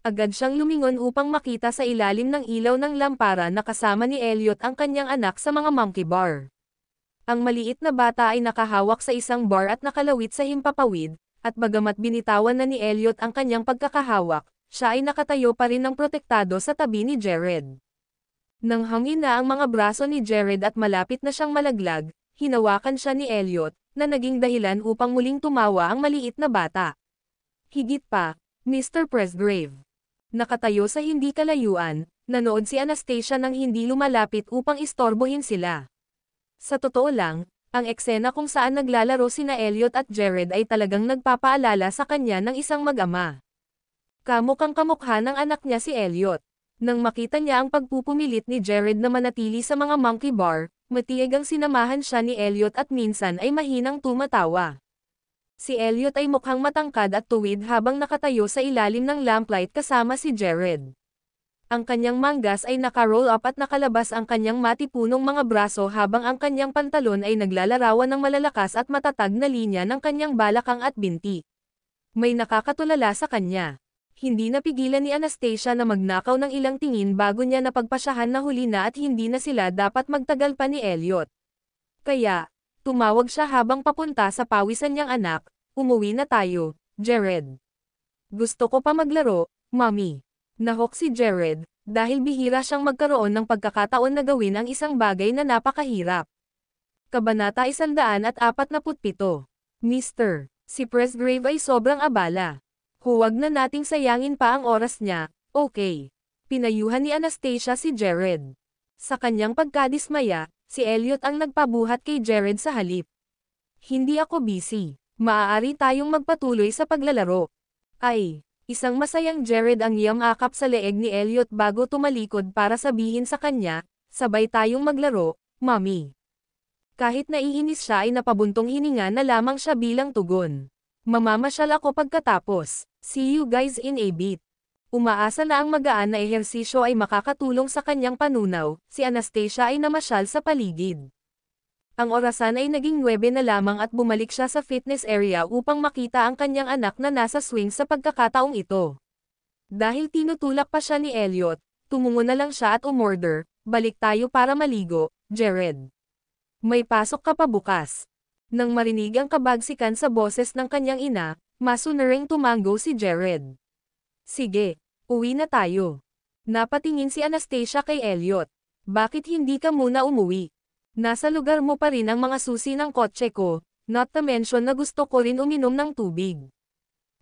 Agad siyang lumingon upang makita sa ilalim ng ilaw ng lampara na kasama ni Elliot ang kanyang anak sa mga monkey bar. Ang maliit na bata ay nakahawak sa isang bar at nakalawit sa himpapawid, at bagamat binitawan na ni Elliot ang kanyang pagkakahawak, siya ay nakatayo pa rin ng protektado sa tabi ni Jared. Nang hangin na ang mga braso ni Jared at malapit na siyang malaglag, hinawakan siya ni Elliot, na naging dahilan upang muling tumawa ang maliit na bata. Higit pa, Mr. Presgrave. Nakatayo sa hindi kalayuan, nanood si Anastasia nang hindi lumalapit upang istorbohin sila. Sa totoo lang, ang eksena kung saan naglalaro sina Elliot at Jared ay talagang nagpapaalala sa kanya ng isang mag-ama. Kamukhang kamukha ng anak niya si Elliot. Nang makita niya ang pagpupumilit ni Jared na manatili sa mga monkey bar, matiag ang sinamahan siya ni Elliot at minsan ay mahinang tumatawa. Si Elliot ay mukhang matangkad at tuwid habang nakatayo sa ilalim ng lamplight kasama si Jared. Ang kanyang manggas ay naka-roll up at nakalabas ang kanyang matipunong mga braso habang ang kanyang pantalon ay naglalarawan ng malalakas at matatag na linya ng kanyang balakang at binti. May nakakatulala sa kanya. Hindi napigilan ni Anastasia na magnakaw ng ilang tingin bago niya napagpasyahan na huli na at hindi na sila dapat magtagal pa ni Elliot. Kaya, tumawag siya habang papunta sa pawisan niyang anak, "Umuwi na tayo, Jared. Gusto ko pa maglaro, Mommy." Nahok si Jared, dahil bihira siyang magkaroon ng pagkakataon na gawin ang isang bagay na napakahirap. Kabanata 147. Mr. Si Presgrave ay sobrang abala. Huwag na nating sayangin pa ang oras niya, okay? Pinayuhan ni Anastasia si Jared. Sa kanyang pagkadismaya, si Elliot ang nagpabuhat kay Jared sa halip. Hindi ako busy. Maaari tayong magpatuloy sa paglalaro. Ay, isang masayang Jared ang yamakap sa leeg ni Elliot bago tumalikod para sabihin sa kanya, "Sabay tayong maglaro, Mommy." Kahit naiinis siya ay napabuntong hininga na lamang siya bilang tugon. "Mamamasyal ako pagkatapos. See you guys in a bit." Umaasa na ang magaan na ehersisyo ay makakatulong sa kanyang panunaw, si Anastasia ay namasyal sa paligid. Ang orasan ay naging 9 na lamang at bumalik siya sa fitness area upang makita ang kanyang anak na nasa swing sa pagkakataong ito. Dahil tinutulak pa siya ni Elliot, tumungo na lang siya at umorder, "Balik tayo para maligo, Jared. May pasok ka pa bukas." Nang marinig ang kabagsikan sa boses ng kanyang ina, masunuring tumango si Jared. "Sige, uwi na tayo." Napatingin si Anastasia kay Elliot. "Bakit hindi ka muna umuwi? Nasa lugar mo pa rin ang mga susi ng kotse ko, not to mention na gusto ko rin uminom ng tubig."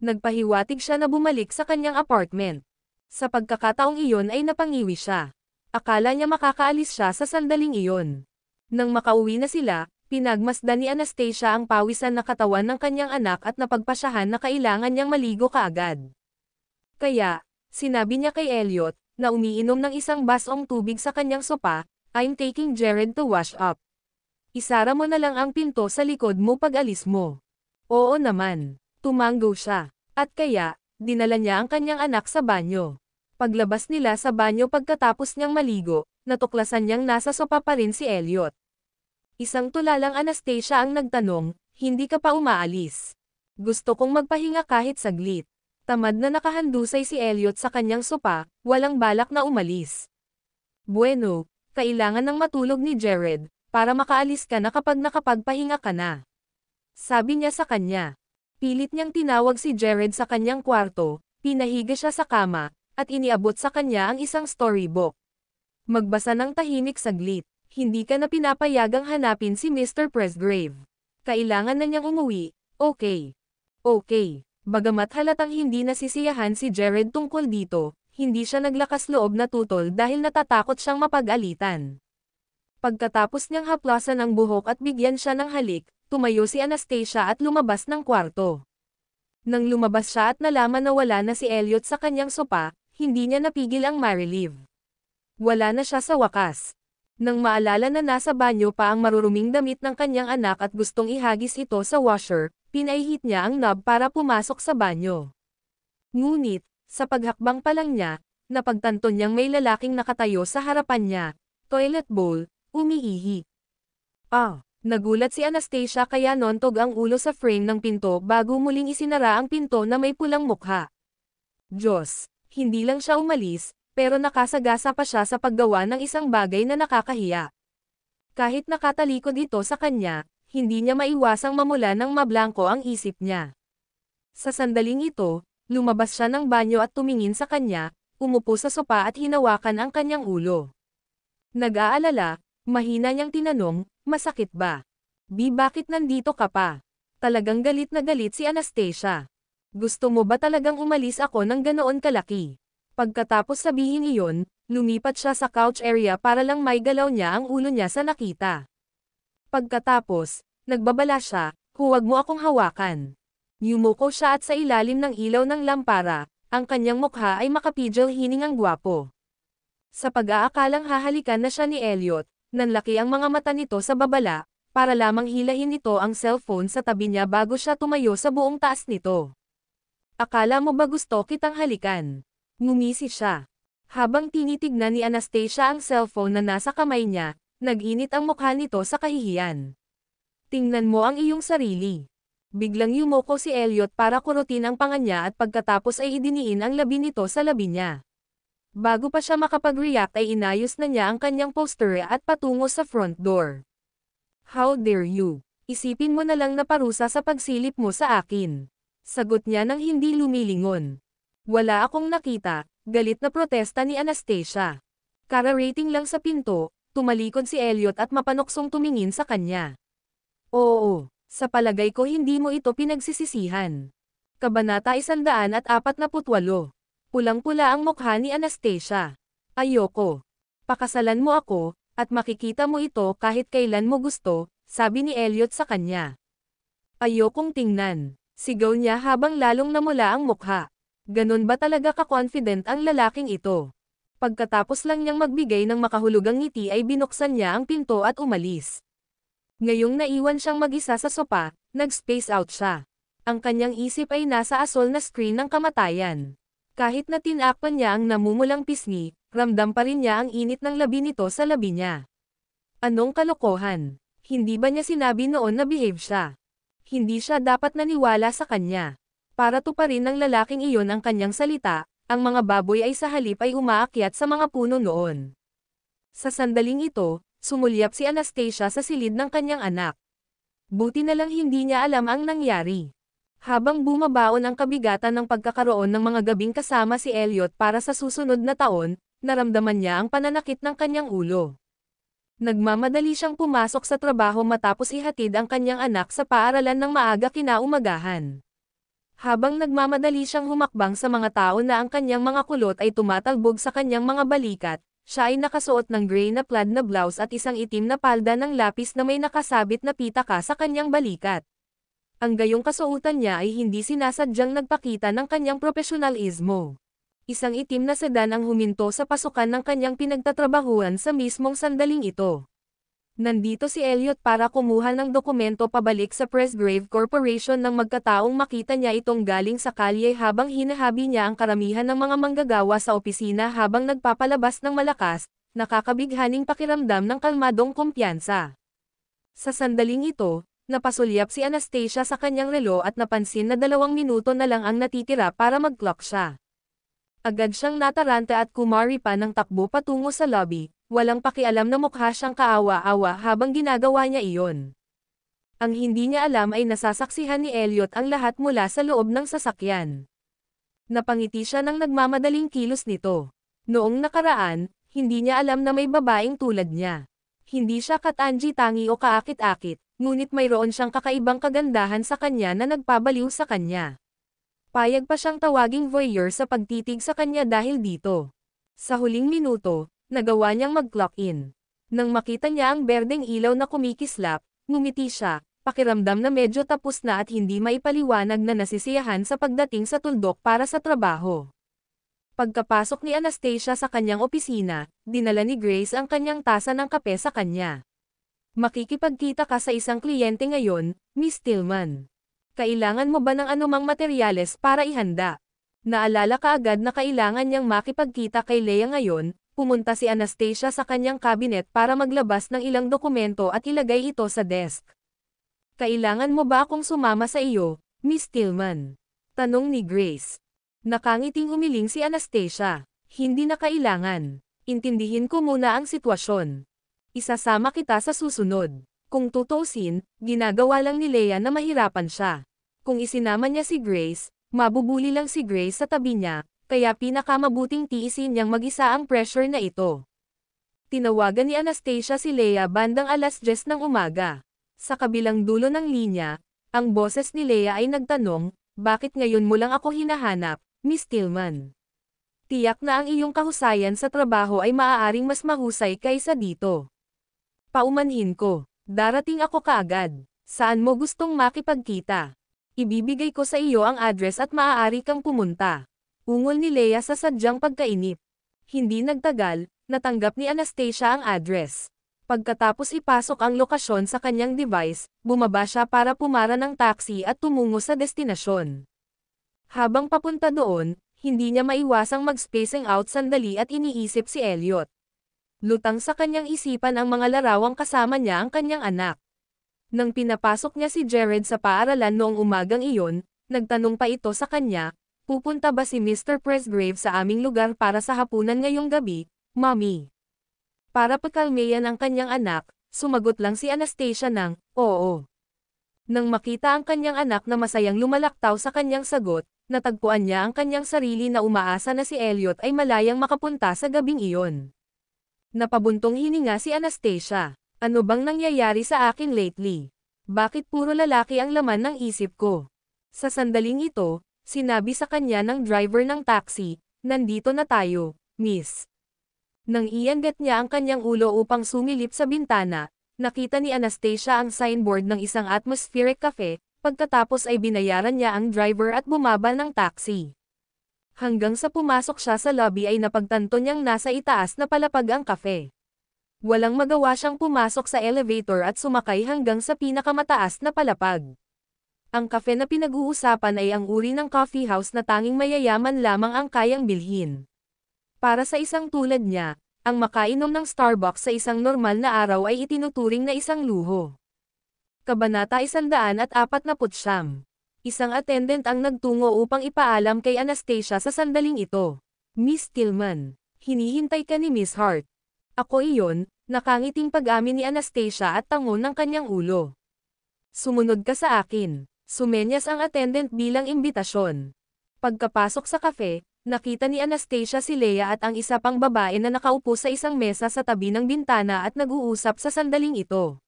Nagpahiwatig siya na bumalik sa kanyang apartment. Sa pagkakataong iyon ay napangiwi siya. Akala niya makakaalis siya sa sandaling iyon. Nang makauwi na sila, pinagmasdan ni Anastasia ang pawisan na katawan ng kanyang anak at napagpasyahan na kailangan niyang maligo kaagad. Kaya, sinabi niya kay Elliot, na umiinom ng isang basong tubig sa kanyang sopa, "I'm taking Jared to wash up. Isara mo na lang ang pinto sa likod mo pag alis mo." "Oo naman." Tumango siya. At kaya, dinala niya ang kanyang anak sa banyo. Paglabas nila sa banyo pagkatapos niyang maligo, natuklasan niyang nasa sopa pa rin si Elliot. Isang tulalang Anastasia ang nagtanong, hindi ka pa umaalis. Gusto kong magpahinga kahit saglit. Tamad na nakahandusay si Elliot sa kanyang sopa, walang balak na umalis. Bueno, kailangan ng matulog ni Jared, para makaalis ka na kapag nakapagpahinga ka na. Sabi niya sa kanya. Pilit niyang tinawag si Jared sa kanyang kwarto, pinahiga siya sa kama, at iniabot sa kanya ang isang storybook. Magbasa ng tahimik saglit, hindi ka na pinapayagang hanapin si Mr. Presgrave. Kailangan na niyang umuwi, okay. Okay. Bagamat halatang hindi nasisiyahan si Jared tungkol dito, hindi siya naglakas loob na tutol dahil natatakot siyang mapag-alitan. Pagkatapos niyang haplasan ang buhok at bigyan siya ng halik, tumayo si Anastasia at lumabas ng kwarto. Nang lumabas siya at nalaman na wala na si Elliot sa kanyang sopa, hindi niya napigil ang marilive. Wala na siya sa wakas. Nang maalala na nasa banyo pa ang maruruming damit ng kanyang anak at gustong ihagis ito sa washer, pinaihit niya ang knob para pumasok sa banyo. Ngunit, sa paghakbang pa lang niya, napagtanto niyang may lalaking nakatayo sa harapan niya, toilet bowl, umiihi. Nagulat si Anastasia kaya nontog ang ulo sa frame ng pinto bago muling isinara ang pinto na may pulang mukha. Diyos, hindi lang siya umalis, pero nakasagasa pa siya sa paggawa ng isang bagay na nakakahiya. Kahit nakatalikod ito sa kanya, hindi niya maiwasang mamula ng mablangko ang isip niya. Sa sandaling ito, lumabas siya ng banyo at tumingin sa kanya, umupo sa sopa at hinawakan ang kanyang ulo. Nag-aalala, mahina niyang tinanong, masakit ba? Bakit nandito ka pa? Talagang galit na galit si Anastasia. Gusto mo ba talagang umalis ako ng ganoon kalaki? Pagkatapos sabihin iyon, lumipat siya sa couch area para lang may galaw niya ang ulo niya sa nakita. Pagkatapos, nagbabala siya, huwag mo akong hawakan. Yumuko siya at sa ilalim ng ilaw ng lampara, ang kanyang mukha ay makapidyo hiningang gwapo. Sa pag-aakalang hahalikan na siya ni Elliot, nanlaki ang mga mata nito sa babala, para lamang hilahin nito ang cellphone sa tabi niya bago siya tumayo sa buong taas nito. Akala mo ba gusto kitang halikan? Ngumisi siya. Habang tinitignan ni Anastasia ang cellphone na nasa kamay niya, nag-init ang mukha nito sa kahihiyan. Tingnan mo ang iyong sarili. Biglang yumoko si Elliot para kurutin ang panga niya at pagkatapos ay idiniin ang labi nito sa labi niya. Bago pa siya makapag-react ay inayos na niya ang kanyang poster at patungo sa front door. How dare you? Isipin mo na lang na parusa sa pagsilip mo sa akin. Sagot niya nang hindi lumilingon. Wala akong nakita, galit na protesta ni Anastasia. Kararating lang sa pinto, tumalikod si Elliot at mapanoksong tumingin sa kanya. Oo, sa palagay ko hindi mo ito pinagsisisihan. Kabanata 148. Pulang-pula ang mukha ni Anastasia. Ayoko. Pakasalan mo ako, at makikita mo ito kahit kailan mo gusto, sabi ni Elliot sa kanya. Ayokong tingnan. Sigaw niya habang lalong namula ang mukha. Ganon ba talaga ka-confident ang lalaking ito? Pagkatapos lang niyang magbigay ng makahulugang ngiti ay binuksan niya ang pinto at umalis. Ngayong naiwan siyang mag-isa sa sopa, nag-space out siya. Ang kanyang isip ay nasa asol na screen ng kamatayan. Kahit na tinakpan niya ang namumulang pisngi, ramdam pa rin niya ang init ng labi nito sa labi niya. Anong kalokohan? Hindi ba niya sinabi noon na behave siya? Hindi siya dapat naniwala sa kanya. Para tuparin ng lalaking iyon ang kanyang salita, ang mga baboy ay sa halip ay umaakyat sa mga puno noon. Sa sandaling ito, sumulyap si Anastasia sa silid ng kanyang anak. Buti na lang hindi niya alam ang nangyari. Habang bumabaon ang kabigatan ng pagkakaroon ng mga gabing kasama si Elliot para sa susunod na taon, naramdaman niya ang pananakit ng kanyang ulo. Nagmamadali siyang pumasok sa trabaho matapos ihatid ang kanyang anak sa paaralan ng maaga kinaumagahan. Habang nagmamadali siyang humakbang sa mga tao na ang kanyang mga kulot ay tumatalbog sa kanyang mga balikat, siya ay nakasuot ng gray na plaid na blouse at isang itim na palda ng lapis na may nakasabit na pitaka sa kanyang balikat. Ang gayong kasuotan niya ay hindi sinasadyang nagpakita ng kanyang profesionalismo. Isang itim na sedan ang huminto sa pasukan ng kanyang pinagtatrabahuan sa mismong sandaling ito. Nandito si Elliot para kumuha ng dokumento pabalik sa Presgrave Corporation nang magkataong makita niya itong galing sa kalye habang hinahabi niya ang karamihan ng mga manggagawa sa opisina habang nagpapalabas ng malakas, nakakabighaning pakiramdam ng kalmadong kumpiyansa. Sa sandaling ito, napasulyap si Anastasia sa kanyang relo at napansin na 2 minuto na lang ang natitira para mag-clock siya. Agad siyang nataranta at kumari pa ng takbo patungo sa lobby, walang pakialam na mukha siyang kaawa-awa habang ginagawa niya iyon. Ang hindi niya alam ay nasasaksihan ni Elliot ang lahat mula sa loob ng sasakyan. Napangiti siya ng nagmamadaling kilos nito. Noong nakaraan, hindi niya alam na may babaeng tulad niya. Hindi siya katangi-tangi o kaakit-akit, ngunit mayroon siyang kakaibang kagandahan sa kanya na nagpabaliw sa kanya. Payag pa siyang tawaging voyeur sa pagtitig sa kanya dahil dito. Sa huling minuto, nagawa niyang mag-clock in. Nang makita niya ang berdeng ilaw na kumikislap, ngumiti siya, pakiramdam na medyo tapos na at hindi maipaliwanag na nasisiyahan sa pagdating sa tuldok para sa trabaho. Pagkapasok ni Anastasia sa kanyang opisina, dinala ni Grace ang kanyang tasa ng kape sa kanya. Makikipagkita ka sa isang kliyente ngayon, Miss Tillman. Kailangan mo ba ng anumang materyales para ihanda? Naalala ka agad na kailangan niyang makipagkita kay Leia ngayon, pumunta si Anastasia sa kanyang cabinet para maglabas ng ilang dokumento at ilagay ito sa desk. Kailangan mo ba akong sumama sa iyo, Miss Tillman? Tanong ni Grace. Nakangiting humiling si Anastasia. Hindi na kailangan. Intindihin ko muna ang sitwasyon. Isasama kita sa susunod. Kung tutuusin, ginagawa lang ni Leia na mahirapan siya. Kung isinama niya si Grace, mabubuli lang si Grace sa tabi niya, kaya pinakamabuting tiisin niyang mag-isa ang pressure na ito. Tinawagan ni Anastasia si Leia bandang 10:00 ng umaga. Sa kabilang dulo ng linya, ang boses ni Leia ay nagtanong, bakit ngayon mo lang ako hinahanap, Miss Tillman? Tiyak na ang iyong kahusayan sa trabaho ay maaaring mas mahusay kaysa dito. Paumanhin ko, darating ako kaagad. Saan mo gustong makipagkita? Ibibigay ko sa iyo ang address at maaari kang pumunta. Ungol ni Leia sa sadyang pagkainip. Hindi nagtagal, natanggap ni Anastasia ang address. Pagkatapos ipasok ang lokasyon sa kanyang device, bumaba siya para pumara ng taxi at tumungo sa destinasyon. Habang papunta doon, hindi niya maiwasang mag-spacing out sandali at iniisip si Elliot. Lutang sa kanyang isipan ang mga larawang kasama niya ang kanyang anak. Nang pinapasok niya si Jared sa paaralan noong umagang iyon, nagtanong pa ito sa kanya, pupunta ba si Mr. Presgrave sa aming lugar para sa hapunan ngayong gabi, Mommy? Para pakalmayan ang kanyang anak, sumagot lang si Anastasia ng, oo. Nang makita ang kanyang anak na masayang lumalaktaw sa kanyang sagot, natagpuan niya ang kanyang sarili na umaasa na si Elliot ay malayang makapunta sa gabing iyon. Napabuntong hininga si Anastasia. Ano bang nangyayari sa akin lately? Bakit puro lalaki ang laman ng isip ko? Sa sandaling ito, sinabi sa kanya ng driver ng taxi, nandito na tayo, miss. Nang iangat niya ang kanyang ulo upang sumilip sa bintana, nakita ni Anastasia ang signboard ng isang atmospheric cafe, pagkatapos ay binayaran niya ang driver at bumaba ng taxi. Hanggang sa pumasok siya sa lobby ay napagtanto niyang nasa itaas na palapag ang cafe. Walang magawa siyang pumasok sa elevator at sumakay hanggang sa pinakamataas na palapag. Ang cafe na pinag-uusapan ay ang uri ng coffee house na tanging mayayaman lamang ang kayang bilhin. Para sa isang tulad niya, ang makainom ng Starbucks sa isang normal na araw ay itinuturing na isang luho. Kabanata 149. Isang attendant ang nagtungo upang ipaalam kay Anastasia sa sandaling ito. Miss Tillman, hinihintay ka ni Miss Hart. Ako iyon, nakangiting pag-amin ni Anastasia at tangon ng kanyang ulo. Sumunod ka sa akin. Sumenyas ang attendant bilang imbitasyon. Pagkapasok sa cafe, nakita ni Anastasia si Leia at ang isa pang babae na nakaupo sa isang mesa sa tabi ng bintana at nag-uusap sa sandaling ito.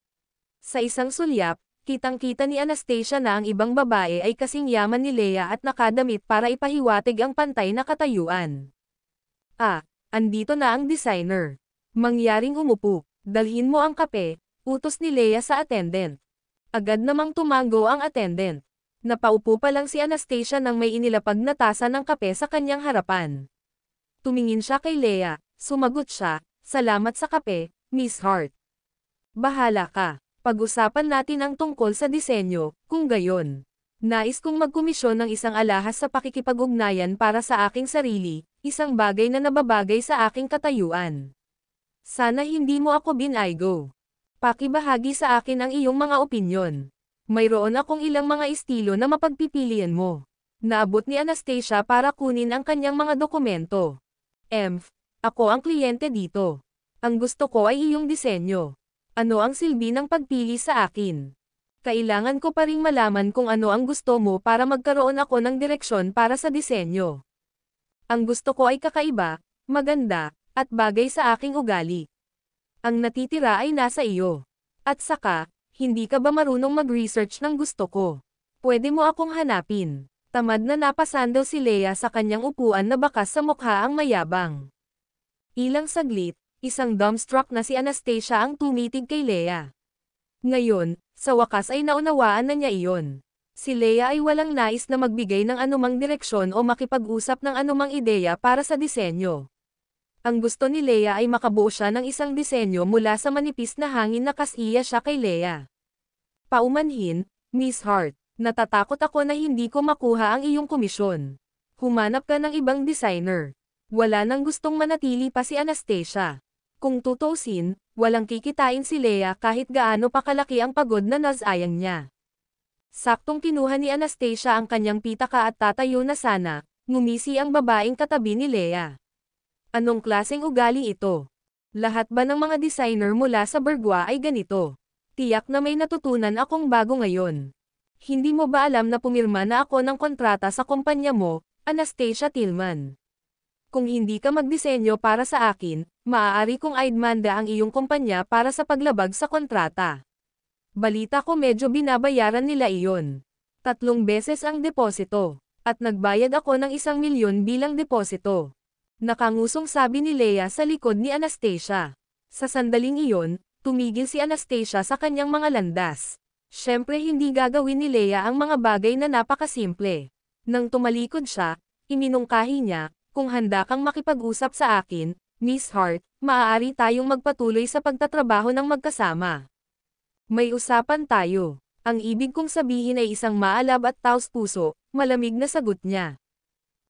Sa isang sulyap, kitang-kita ni Anastasia na ang ibang babae ay kasing yaman ni Leia at nakadamit para ipahiwatig ang pantay na katayuan. Andito na ang designer. Mangyaring umupo, dalhin mo ang kape, utos ni Leia sa attendant. Agad namang tumango ang attendant. Napaupo pa lang si Anastasia nang may inilapag na tasa ng kape sa kanyang harapan. Tumingin siya kay Leia, sumagot siya, salamat sa kape, Miss Hart. Bahala ka, pag-usapan natin ang tungkol sa disenyo, kung gayon. Nais kong magkomisyon ng isang alahas sa pakikipag-ugnayan para sa aking sarili, isang bagay na nababagay sa aking katayuan. Sana hindi mo ako binaygo. Pakibahagi sa akin ang iyong mga opinyon. Mayroon akong ilang mga estilo na mapagpipilian mo. Naabot ni Anastasia para kunin ang kanyang mga dokumento. Ako ang kliyente dito. Ang gusto ko ay iyong disenyo. Ano ang silbi ng pagpili sa akin? Kailangan ko pa ring malaman kung ano ang gusto mo para magkaroon ako ng direksyon para sa disenyo. Ang gusto ko ay kakaiba, maganda, at bagay sa aking ugali. Ang natitira ay nasa iyo. At saka, hindi ka ba marunong mag-research ng gusto ko? Pwede mo akong hanapin. Tamad na napasandal si Leia sa kanyang upuan na bakas sa mukha ang mayabang. Ilang saglit, isang dumbstruck na si Anastasia ang tumitig kay Leia. Ngayon, sa wakas ay naunawaan na niya iyon. Si Leia ay walang nais na magbigay ng anumang direksyon o makipag-usap ng anumang ideya para sa disenyo. Ang gusto ni Leia ay makabuo siya ng isang disenyo mula sa manipis na hangin na kasiya siya kay Leia. Paumanhin, Miss Hart. Natatakot ako na hindi ko makuha ang iyong komisyon. Humanap ka ng ibang designer. Wala nang gustong manatili pa si Anastasia. Kung tutusin, walang kikitain si Leia kahit gaano pa kalaki ang pagod na nasayang niya. Saktong kinuha ni Anastasia ang kanyang pitaka at tatayo na sana, ngumisi ang babaeng katabi ni Leia. Anong klaseng ugali ito? Lahat ba ng mga designer mula sa Bergua ay ganito? Tiyak na may natutunan akong bago ngayon. Hindi mo ba alam na pumirma na ako ng kontrata sa kumpanya mo, Anastasia Tillman? Kung hindi ka magdisenyo para sa akin, maaari kong idmanda ang iyong kumpanya para sa paglabag sa kontrata. Balita ko medyo binabayaran nila iyon. 3 beses ang deposito. At nagbayad ako ng 1,000,000 bilang deposito. Nakangusong sabi ni Leia sa likod ni Anastasia. Sa sandaling iyon, tumigil si Anastasia sa kanyang mga landas. Siyempre hindi gagawin ni Leia ang mga bagay na napakasimple. Nang tumalikod siya, iminungkahi niya, kung handa kang makipag-usap sa akin, Miss Hart, maaari tayong magpatuloy sa pagtatrabaho ng magkasama. May usapan tayo. Ang ibig kong sabihin ay isang maalab at taos-puso, malamig na sagot niya.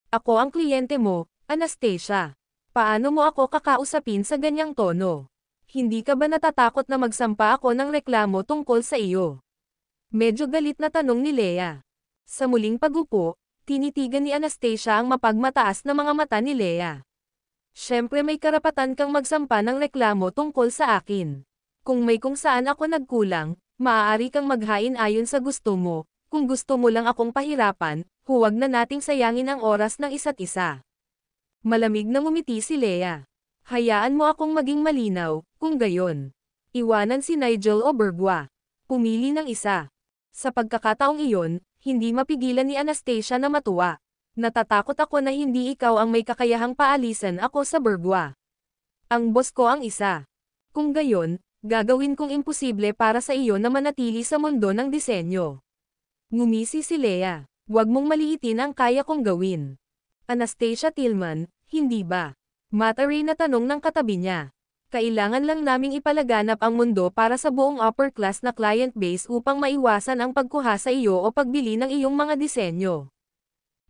Ako ang kliyente mo, Anastasia. Paano mo ako kakausapin sa ganyang tono? Hindi ka ba natatakot na magsampa ako ng reklamo tungkol sa iyo? Medyo galit na tanong ni Leia. Sa muling pagupo, tinitigan ni Anastasia ang mapagmataas na mga mata ni Leia. Siyempre may karapatan kang magsampa ng reklamo tungkol sa akin. Kung may kung saan ako nagkulang, maaari kang maghain ayon sa gusto mo. Kung gusto mo lang akong pahirapan, huwag na nating sayangin ang oras ng isa't isa. Malamig na ngumiti si Leia. Hayaan mo akong maging malinaw, kung gayon. Iwanan si Nigel o Bergua. Pumili ng isa. Sa pagkakataong iyon, hindi mapigilan ni Anastasia na matuwa. Natatakot ako na hindi ikaw ang may kakayahang paalisan ako sa Bergua. Ang boss ko ang isa. Kung gayon, gagawin kong imposible para sa iyo na manatili sa mundo ng disenyo. Ngumisi si Leia. Huwag mong maliitin ang kaya kong gawin. Anastasia Tillman, hindi ba? Mataray na tanong ng katabi niya. Kailangan lang naming ipalaganap ang mundo para sa buong upper class na client base upang maiwasan ang pagkuha sa iyo o pagbili ng iyong mga disenyo.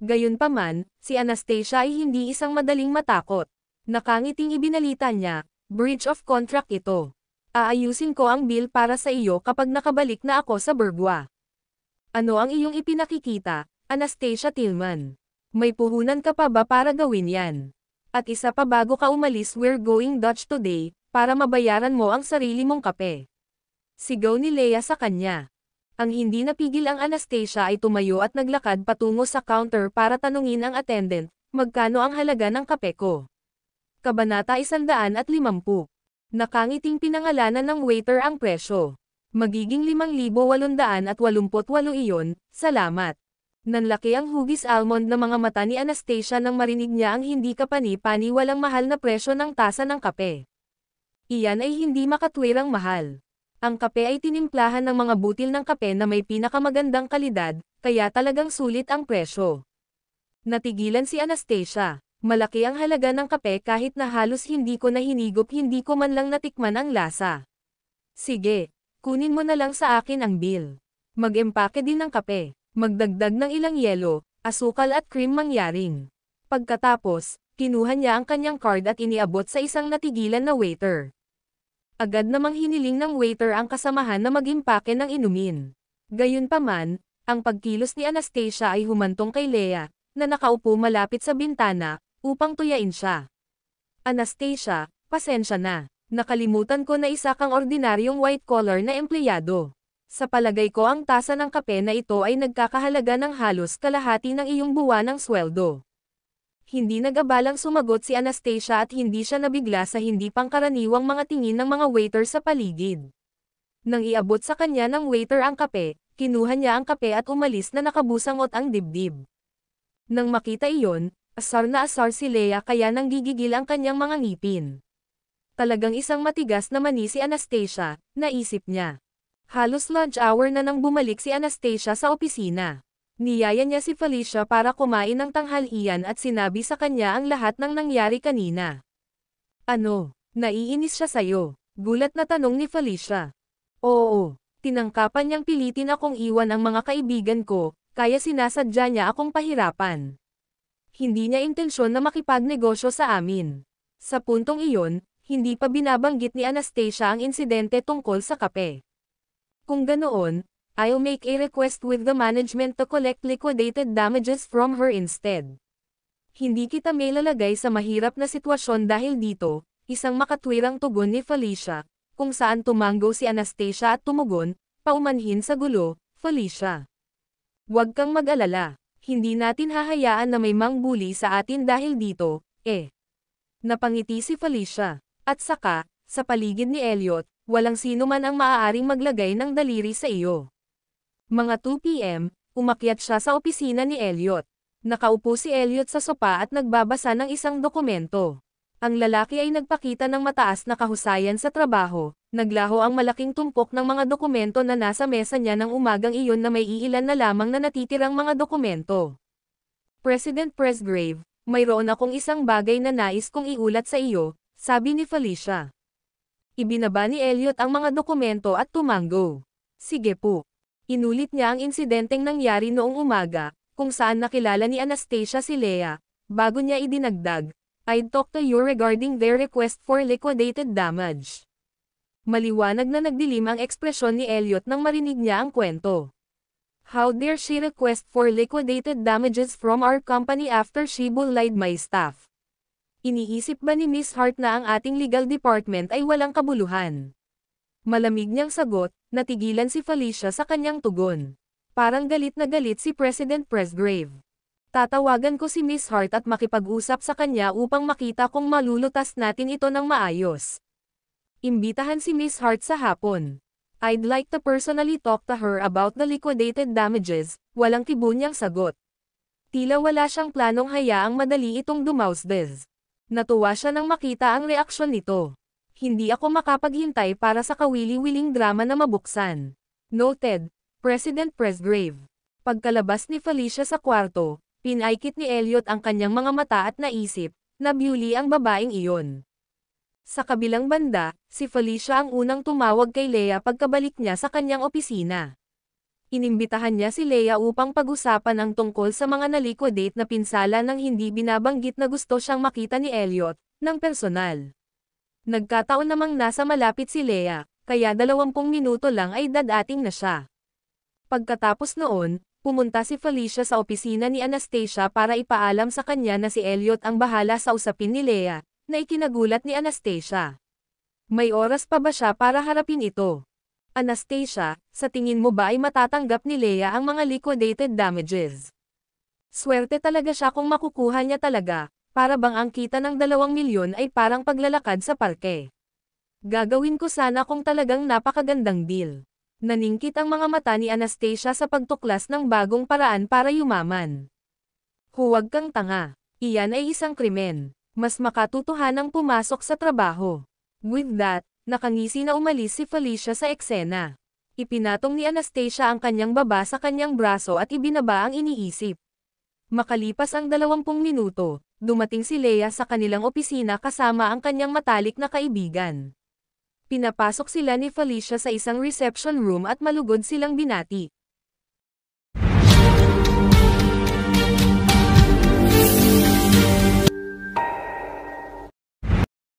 Gayunpaman, si Anastasia ay hindi isang madaling matakot. Nakangiting ibinalita niya, breach of contract ito. Aayusin ko ang bill para sa iyo kapag nakabalik na ako sa Bergua. Ano ang iyong ipinakikita, Anastasia Tillman? May puhunan ka pa ba para gawin yan? At isa pa bago ka umalis, we're going Dutch today, para mabayaran mo ang sarili mong kape. Sigaw ni Leia sa kanya. Ang hindi napigil ang Anastasia ay tumayo at naglakad patungo sa counter para tanungin ang attendant, magkano ang halaga ng kape ko? Kabanata 150. Nakangiting pinangalanan ng waiter ang presyo. Magiging 5,888 iyon, salamat. Nanlaki ang hugis almond na mga mata ni Anastasia nang marinig niya ang hindi kapani-pani walang mahal na presyo ng tasa ng kape. Iyan ay hindi makatwirang mahal. Ang kape ay tinimplahan ng mga butil ng kape na may pinakamagandang kalidad, kaya talagang sulit ang presyo. Natigilan si Anastasia. Malaki ang halaga ng kape kahit na halos hindi ko na hinigop, hindi ko man lang natikman ang lasa. Sige, kunin mo na lang sa akin ang bill. Mag-empake din ng kape. Magdagdag ng ilang yelo, asukal at cream mangyaring. Pagkatapos, kinuha niya ang kanyang card at iniabot sa isang natigilan na waiter. Agad namang hiniling ng waiter ang kasamahan na mag-impake ng inumin. Gayunpaman, ang pagkilos ni Anastasia ay humantong kay Lea, na nakaupo malapit sa bintana, upang tuyain siya. Anastasia, pasensya na. Nakalimutan ko na isa kang ordinaryong white-collar na empleyado. Sa palagay ko ang tasa ng kape na ito ay nagkakahalaga ng halos kalahati ng iyong buwanang sweldo. Hindi nag-abalang sumagot si Anastasia at hindi siya nabigla sa hindi pangkaraniwang mga tingin ng mga waiter sa paligid. Nang iabot sa kanya ng waiter ang kape, kinuha niya ang kape at umalis na nakabusangot ang dibdib. Nang makita iyon, asar na asar si Lea kaya nang gigigil ang kanyang mga ngipin. Talagang isang matigas na mani si Anastasia, naisip niya. Halos lunch hour na nang bumalik si Anastasia sa opisina. Niyaya niya si Felicia para kumain ng tanghalian at sinabi sa kanya ang lahat ng nangyari kanina. Ano, naiinis siya sa'yo? Gulat na tanong ni Felicia. Oo, tinangkapan niyang pilitin akong iwan ang mga kaibigan ko, kaya sinasadya niya akong pahirapan. Hindi niya intensyon na makipagnegosyo sa amin. Sa puntong iyon, hindi pa binabanggit ni Anastasia ang insidente tungkol sa kape. Kung ganoon, I'll make a request with the management to collect liquidated damages from her instead. Hindi kita may lalagay sa mahirap na sitwasyon dahil dito, isang makatwirang tugon ni Felicia, kung saan tumanggo si Anastasia at tumugon, paumanhin sa gulo, Felicia. Huwag kang mag-alala, hindi natin hahayaan na may mangbuli sa atin dahil dito, Napangiti si Felicia, at saka, sa paligid ni Elliot, walang sino man ang maaaring maglagay ng daliri sa iyo. Mga 2 p.m., umakyat siya sa opisina ni Elliot. Nakaupo si Elliot sa sopa at nagbabasa ng isang dokumento. Ang lalaki ay nagpakita ng mataas na kahusayan sa trabaho. Naglaho ang malaking tumpok ng mga dokumento na nasa mesa niya ng umagang iyon na may iilan na lamang na natitirang mga dokumento. President Presgrave, mayroon akong isang bagay na nais kong iulat sa iyo, sabi ni Felicia. Ibinaba ni Elliot ang mga dokumento at tumanggo. Sige po. Inulit niya ang insidenteng nangyari noong umaga, kung saan nakilala ni Anastasia si Lea, bago niya idinagdag, I'd talk to you regarding their request for liquidated damage. Maliwanag na nagdilim ang ekspresyon ni Elliot nang marinig niya ang kwento. How dare she request for liquidated damages from our company after she bullied my staff? Iniisip ba ni Miss Hart na ang ating legal department ay walang kabuluhan? Malamig niyang sagot, natigilan si Felicia sa kanyang tugon. Parang galit na galit si President Presgrave. Tatawagan ko si Miss Hart at makipag-usap sa kanya upang makita kung malulutas natin ito ng maayos. Imbitahan si Miss Hart sa hapon. I'd like to personally talk to her about the liquidated damages, walang tibo niyang sagot. Tila wala siyang planong hayaang madali itong dumausdes. Natuwa siya nang makita ang reaksyon nito. Hindi ako makapaghintay para sa kawili-wiling drama na mabuksan. Noted, President Presgrave. Pagkalabas ni Felicia sa kwarto, pinaikit ni Elliot ang kanyang mga mata at naisip, na beauty ang babaeng iyon. Sa kabilang banda, si Felicia ang unang tumawag kay Lea pagkabalik niya sa kanyang opisina. Inimbitahan niya si Lea upang pag-usapan ang tungkol sa mga naliquidate na pinsala nang hindi binabanggit na gusto siyang makita ni Elliot, ng personal. Nagkataon namang nasa malapit si Lea, kaya 20 minuto lang ay dadating na siya. Pagkatapos noon, pumunta si Felicia sa opisina ni Anastasia para ipaalam sa kanya na si Elliot ang bahala sa usapin ni Lea, na ikinagulat ni Anastasia. May oras pa ba siya para harapin ito? Anastasia, sa tingin mo ba ay matatanggap ni Lea ang mga liquidated damages? Swerte talaga siya kung makukuha niya talaga. Para bang ang kita ng 2 milyon ay parang paglalakad sa parke. Gagawin ko sana kung talagang napakagandang deal. Naningkit ang mga mata ni Anastasia sa pagtuklas ng bagong paraan para yumaman. Huwag kang tanga. Iyan ay isang krimen. Mas makatutuhanang pumasok sa trabaho. With that, nakangisi na umalis si Felicia sa eksena. Ipinatong ni Anastasia ang kanyang baba sa kanyang braso at ibinaba ang iniisip. Makalipas ang 20 minuto, dumating si Lea sa kanilang opisina kasama ang kanyang matalik na kaibigan. Pinapasok sila ni Felicia sa isang reception room at malugod silang binati.